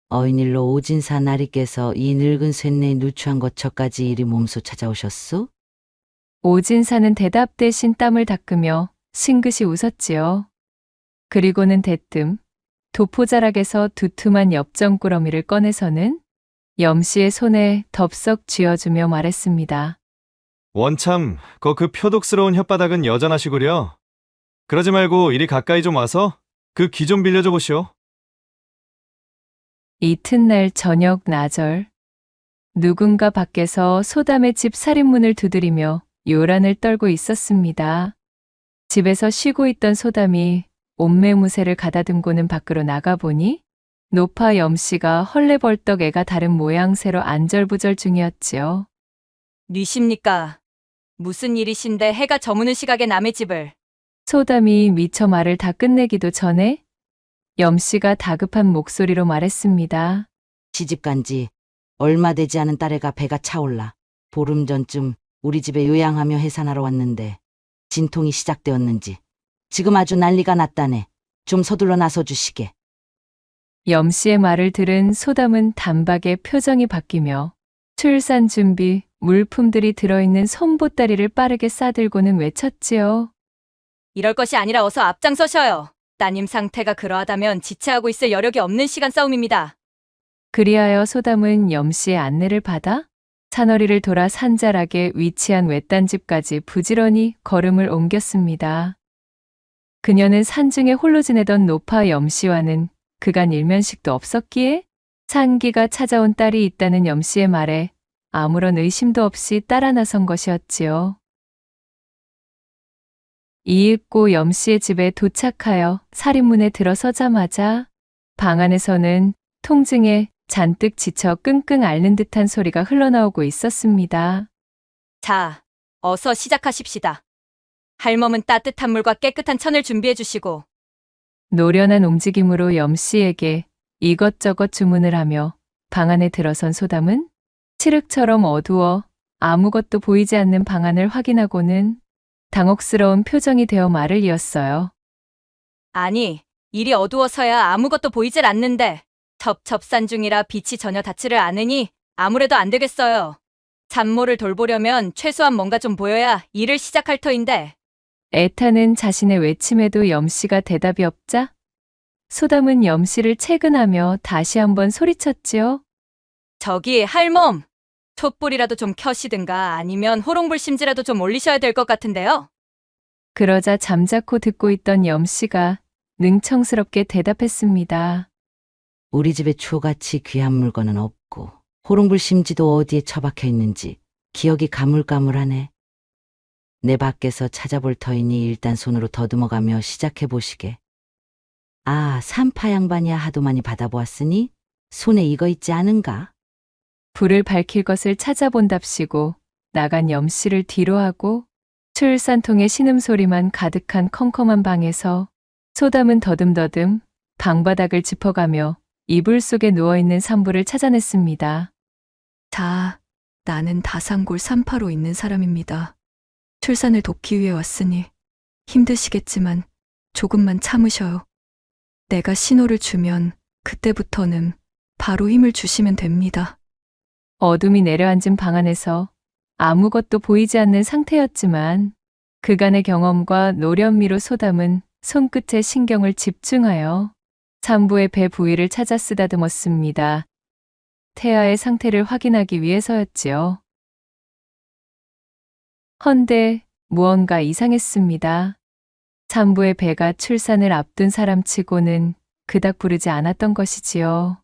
어인일로 오진사 나리께서 이 늙은 쇠뇌에 누추한 거처까지 이리 몸소 찾아오셨소? 오진사는 대답 대신 땀을 닦으며 싱긋이 웃었지요. 그리고는 대뜸 도포자락에서 두툼한 엽전꾸러미를 꺼내서는 염씨의 손에 덥석 쥐어주며 말했습니다. 원참, 그 표독스러운 혓바닥은 여전하시구려. 그러지 말고 이리 가까이 좀 와서 그 귀 좀 빌려줘 보시오. 이튿날 저녁 나절. 누군가 밖에서 소담의 집 살인문을 두드리며 요란을 떨고 있었습니다. 집에서 쉬고 있던 소담이 옷매무새를 가다듬고는 밖으로 나가보니 노파 염씨가 헐레벌떡 애가 다른 모양새로 안절부절 중이었지요. 뉘십니까? 무슨 일이신데 해가 저무는 시각에 남의 집을. 소담이 미처 말을 다 끝내기도 전에 염씨가 다급한 목소리로 말했습니다. 시집간지 얼마 되지 않은 딸애가 배가 차올라 보름 전쯤 우리 집에 요양하며 해산하러 왔는데 진통이 시작되었는지 지금 아주 난리가 났다네. 좀 서둘러 나서 주시게. 염씨의 말을 들은 소담은 단박에 표정이 바뀌며 출산 준비 물품들이 들어있는 손보따리를 빠르게 싸들고는 외쳤지요. 이럴 것이 아니라 어서 앞장서셔요. 따님 상태가 그러하다면 지체하고 있을 여력이 없는 시간 싸움입니다. 그리하여 소담은 염씨의 안내를 받아 산허리를 돌아 산자락에 위치한 외딴집까지 부지런히 걸음을 옮겼습니다. 그녀는 산중에 홀로 지내던 노파 염씨와는 그간 일면식도 없었기에 산기가 찾아온 딸이 있다는 염씨의 말에 아무런 의심도 없이 따라 나선 것이었지요. 이윽고 염씨의 집에 도착하여 살인문에 들어서자마자 방 안에서는 통증에 잔뜩 지쳐 끙끙 앓는 듯한 소리가 흘러나오고 있었습니다. 자, 어서 시작하십시다. 할멈은 따뜻한 물과 깨끗한 천을 준비해 주시고. 노련한 움직임으로 염씨에게 이것저것 주문을 하며 방 안에 들어선 소담은 칠흑처럼 어두워 아무것도 보이지 않는 방 안을 확인하고는 당혹스러운 표정이 되어 말을 이었어요. 아니, 일이 어두워서야 아무것도 보이질 않는데 첩첩산 중이라 빛이 전혀 닿지를 않으니 아무래도 안 되겠어요. 산모를 돌보려면 최소한 뭔가 좀 보여야 일을 시작할 터인데. 애타는 자신의 외침에도 염씨가 대답이 없자 소담은 염씨를 채근하며 다시 한번 소리쳤지요. 저기 할멈, 촛불이라도 좀 켜시든가 아니면 호롱불 심지라도 좀 올리셔야 될 것 같은데요. 그러자 잠자코 듣고 있던 염씨가 능청스럽게 대답했습니다. 우리 집에 추같이 귀한 물건은 없고 호롱불 심지도 어디에 처박혀 있는지 기억이 가물가물하네. 내 밖에서 찾아볼 터이니 일단 손으로 더듬어가며 시작해 보시게. 아, 산파 양반이야 하도 많이 받아보았으니 손에 이거 있지 않은가? 불을 밝힐 것을 찾아본답시고 나간 염씨를 뒤로하고 출산통의 신음소리만 가득한 컴컴한 방에서 소담은 더듬더듬 방바닥을 짚어가며 이불 속에 누워있는 산부를 찾아냈습니다. 자, 나는 다산골 산파로 있는 사람입니다. 출산을 돕기 위해 왔으니 힘드시겠지만 조금만 참으셔요. 내가 신호를 주면 그때부터는 바로 힘을 주시면 됩니다. 어둠이 내려앉은 방 안에서 아무것도 보이지 않는 상태였지만 그간의 경험과 노련미로 소담은 손끝에 신경을 집중하여 산부의 배 부위를 찾아 쓰다듬었습니다. 태아의 상태를 확인하기 위해서였지요. 헌데 무언가 이상했습니다. 산부의 배가 출산을 앞둔 사람치고는 그닥 부르지 않았던 것이지요.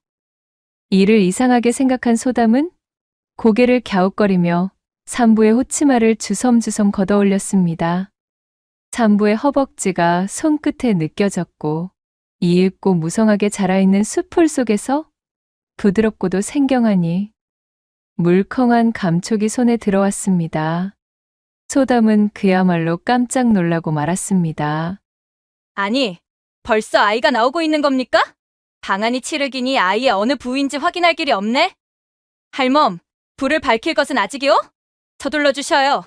이를 이상하게 생각한 소담은 고개를 갸웃거리며 산부의 호치마를 주섬주섬 걷어올렸습니다. 산부의 허벅지가 손끝에 느껴졌고 이윽고 무성하게 자라있는 숲풀 속에서 부드럽고도 생경하니 물컹한 감촉이 손에 들어왔습니다. 소담은 그야말로 깜짝 놀라고 말았습니다. 아니, 벌써 아이가 나오고 있는 겁니까? 방안이 칠흑이니 아이의 어느 부위인지 확인할 길이 없네? 할멈, 불을 밝힐 것은 아직이요? 서둘러 주셔요.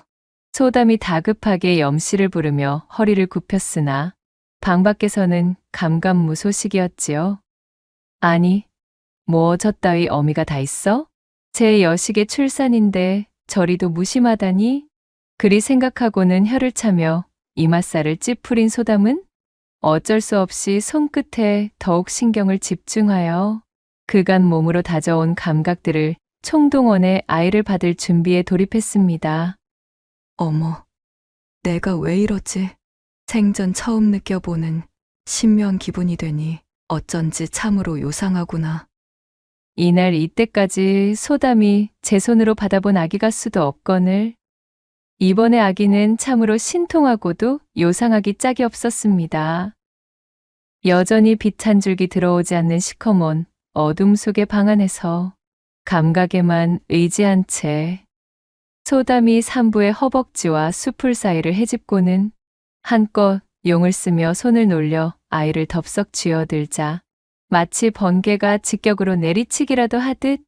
소담이 다급하게 염씨를 부르며 허리를 굽혔으나 방 밖에서는 감감무소식이었지요. 아니, 뭐 저 따위 어미가 다 있어? 제 여식의 출산인데 저리도 무심하다니? 그리 생각하고는 혀를 차며 이맛살을 찌푸린 소담은 어쩔 수 없이 손끝에 더욱 신경을 집중하여 그간 몸으로 다져온 감각들을 총동원해 아이를 받을 준비에 돌입했습니다. 어머, 내가 왜 이러지? 생전 처음 느껴보는 신묘한 기분이 되니 어쩐지 참으로 요상하구나. 이날 이때까지 소담이 제 손으로 받아본 아기가 수도 없거늘 이번의 아기는 참으로 신통하고도 요상하기 짝이 없었습니다. 여전히 빛 한 줄기 들어오지 않는 시커먼 어둠 속의 방 안에서 감각에만 의지한 채 소담이 산부의 허벅지와 수풀 사이를 헤집고는 한껏 용을 쓰며 손을 놀려 아이를 덥석 쥐어들자 마치 번개가 직격으로 내리치기라도 하듯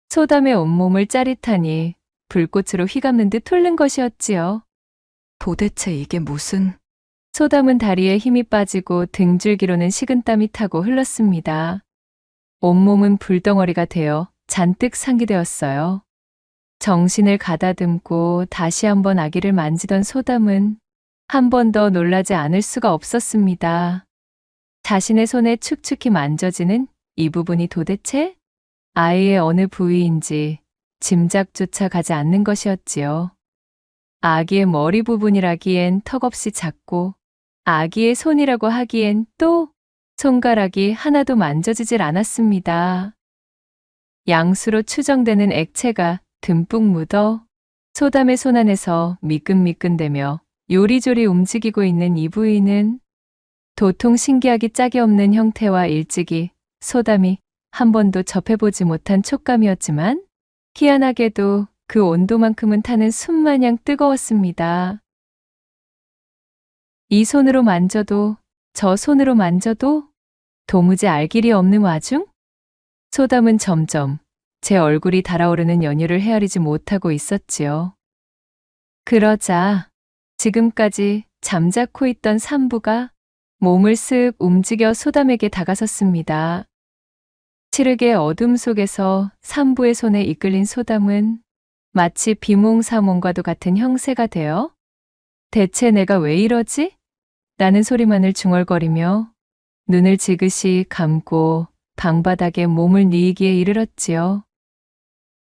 소담의 온몸을 짜릿하니 불꽃으로 휘감는 듯 훑는 것이었지요. 도대체 이게 무슨... 소담은 다리에 힘이 빠지고 등줄기로는 식은땀이 타고 흘렀습니다. 온몸은 불덩어리가 되어 잔뜩 상기되었어요. 정신을 가다듬고 다시 한번 아기를 만지던 소담은 한 번 더 놀라지 않을 수가 없었습니다. 자신의 손에 축축히 만져지는 이 부분이 도대체 아이의 어느 부위인지 짐작조차 가지 않는 것이었지요. 아기의 머리 부분이라기엔 턱없이 작고 아기의 손이라고 하기엔 또 손가락이 하나도 만져지질 않았습니다. 양수로 추정되는 액체가 듬뿍 묻어 소담의 손 안에서 미끈미끈대며 요리조리 움직이고 있는 이 부위는 도통 신기하기 짝이 없는 형태와 일찍이 소담이 한 번도 접해보지 못한 촉감이었지만 희한하게도 그 온도만큼은 타는 숨마냥 뜨거웠습니다. 이 손으로 만져도 저 손으로 만져도 도무지 알 길이 없는 와중 소담은 점점 제 얼굴이 달아오르는 연유를 헤아리지 못하고 있었지요. 그러자 지금까지 잠자코 있던 산부가 몸을 쓱 움직여 소담에게 다가섰습니다. 칠흑의 어둠 속에서 산부의 손에 이끌린 소담은 마치 비몽사몽과도 같은 형세가 되어 대체 내가 왜 이러지? 라는 소리만을 중얼거리며 눈을 지그시 감고 방바닥에 몸을 뉘기에 이르렀지요.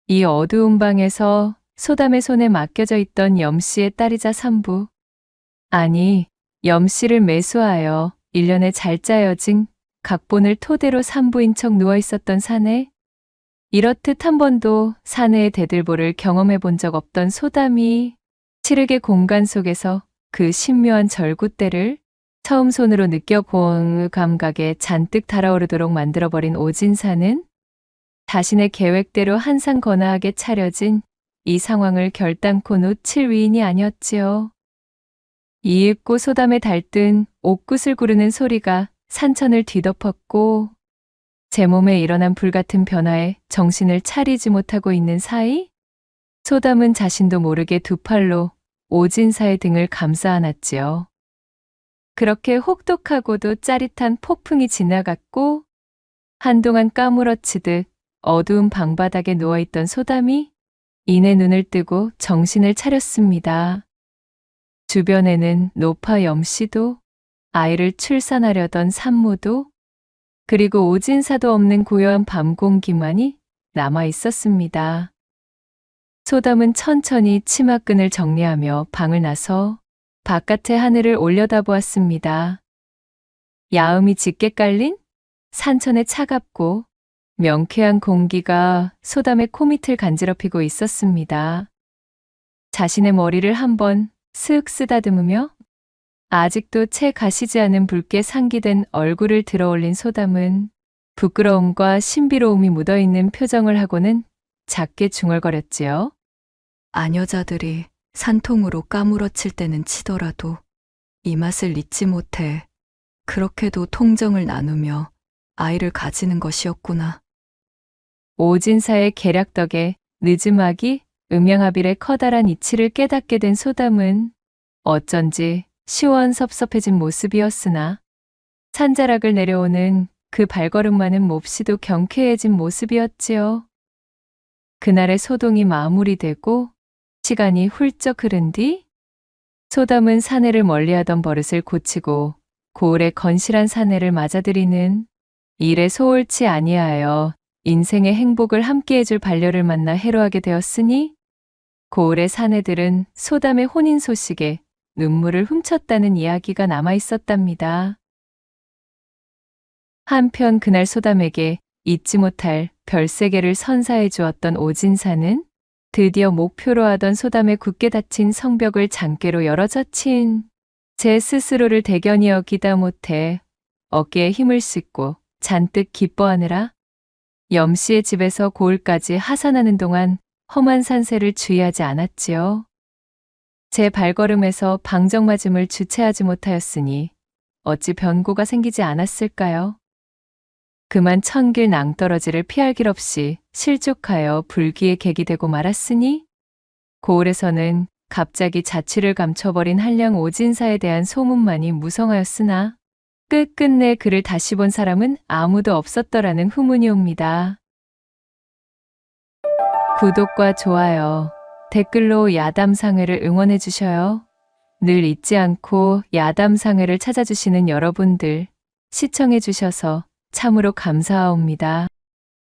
이 어두운 방에서 소담의 손에 맡겨져 있던 염씨의 딸이자 산부, 아니 염씨를 매수하여 1년에 잘 짜여진 각본을 토대로 산부인 척 누워있었던 사내, 이렇듯 한 번도 사내의 대들보를 경험해 본 적 없던 소담이 칠흑의 공간 속에서 그 신묘한 절구대를 처음 손으로 느껴본 감각에 잔뜩 달아오르도록 만들어버린 오진사는 자신의 계획대로 한상건아하게 차려진 이 상황을 결단코 놓칠 위인이 아니었지요. 이윽고 소담에 달뜬 옥굿을 구르는 소리가 산천을 뒤덮었고 제 몸에 일어난 불같은 변화에 정신을 차리지 못하고 있는 사이 소담은 자신도 모르게 두 팔로 오진사의 등을 감싸 안았지요. 그렇게 혹독하고도 짜릿한 폭풍이 지나갔고 한동안 까무러치듯 어두운 방바닥에 누워있던 소담이 이내 눈을 뜨고 정신을 차렸습니다. 주변에는 노파 염씨도 아이를 출산하려던 산모도 그리고 오진사도 없는 고요한 밤 공기만이 남아 있었습니다. 소담은 천천히 치마끈을 정리하며 방을 나서 바깥의 하늘을 올려다보았습니다. 야음이 짙게 깔린 산천의 차갑고 명쾌한 공기가 소담의 코밑을 간지럽히고 있었습니다. 자신의 머리를 한번 슥 쓰다듬으며 아직도 채 가시지 않은 붉게 상기된 얼굴을 들어올린 소담은 부끄러움과 신비로움이 묻어있는 표정을 하고는 작게 중얼거렸지요. 아녀자들이 산통으로 까무러칠 때는 치더라도 이 맛을 잊지 못해 그렇게도 통정을 나누며 아이를 가지는 것이었구나. 오진사의 계략 덕에 늦음하기 음양하빌의 커다란 이치를 깨닫게 된 소담은 어쩐지 시원섭섭해진 모습이었으나 산자락을 내려오는 그 발걸음만은 몹시도 경쾌해진 모습이었지요. 그날의 소동이 마무리되고 시간이 훌쩍 흐른 뒤 소담은 사내를 멀리하던 버릇을 고치고 고을의 건실한 사내를 맞아들이는 일에 소홀치 아니하여 인생의 행복을 함께해줄 반려를 만나 해로하게 되었으니 고을의 사내들은 소담의 혼인 소식에 눈물을 훔쳤다는 이야기가 남아 있었답니다. 한편 그날 소담에게 잊지 못할 별세계를 선사해 주었던 오진사는 드디어 목표로 하던 소담의 굳게 닫힌 성벽을 장깨로 열어젖힌 제 스스로를 대견히 여기다 못해 어깨에 힘을 싣고 잔뜩 기뻐하느라 염씨의 집에서 고을까지 하산하는 동안 험한 산세를 주의하지 않았지요. 제 발걸음에서 방정맞음을 주체하지 못하였으니 어찌 변고가 생기지 않았을까요? 그만 천길 낭떠러지를 피할 길 없이 실족하여 불기에 객이 되고 말았으니 고을에서는 갑자기 자취를 감춰버린 한량 오진사에 대한 소문만이 무성하였으나 끝끝내 그를 다시 본 사람은 아무도 없었더라는 후문이 옵니다. 구독과 좋아요, 댓글로 야담상회를 응원해 주셔요. 늘 잊지 않고 야담상회를 찾아주시는 여러분들 시청해 주셔서 참으로 감사하옵니다.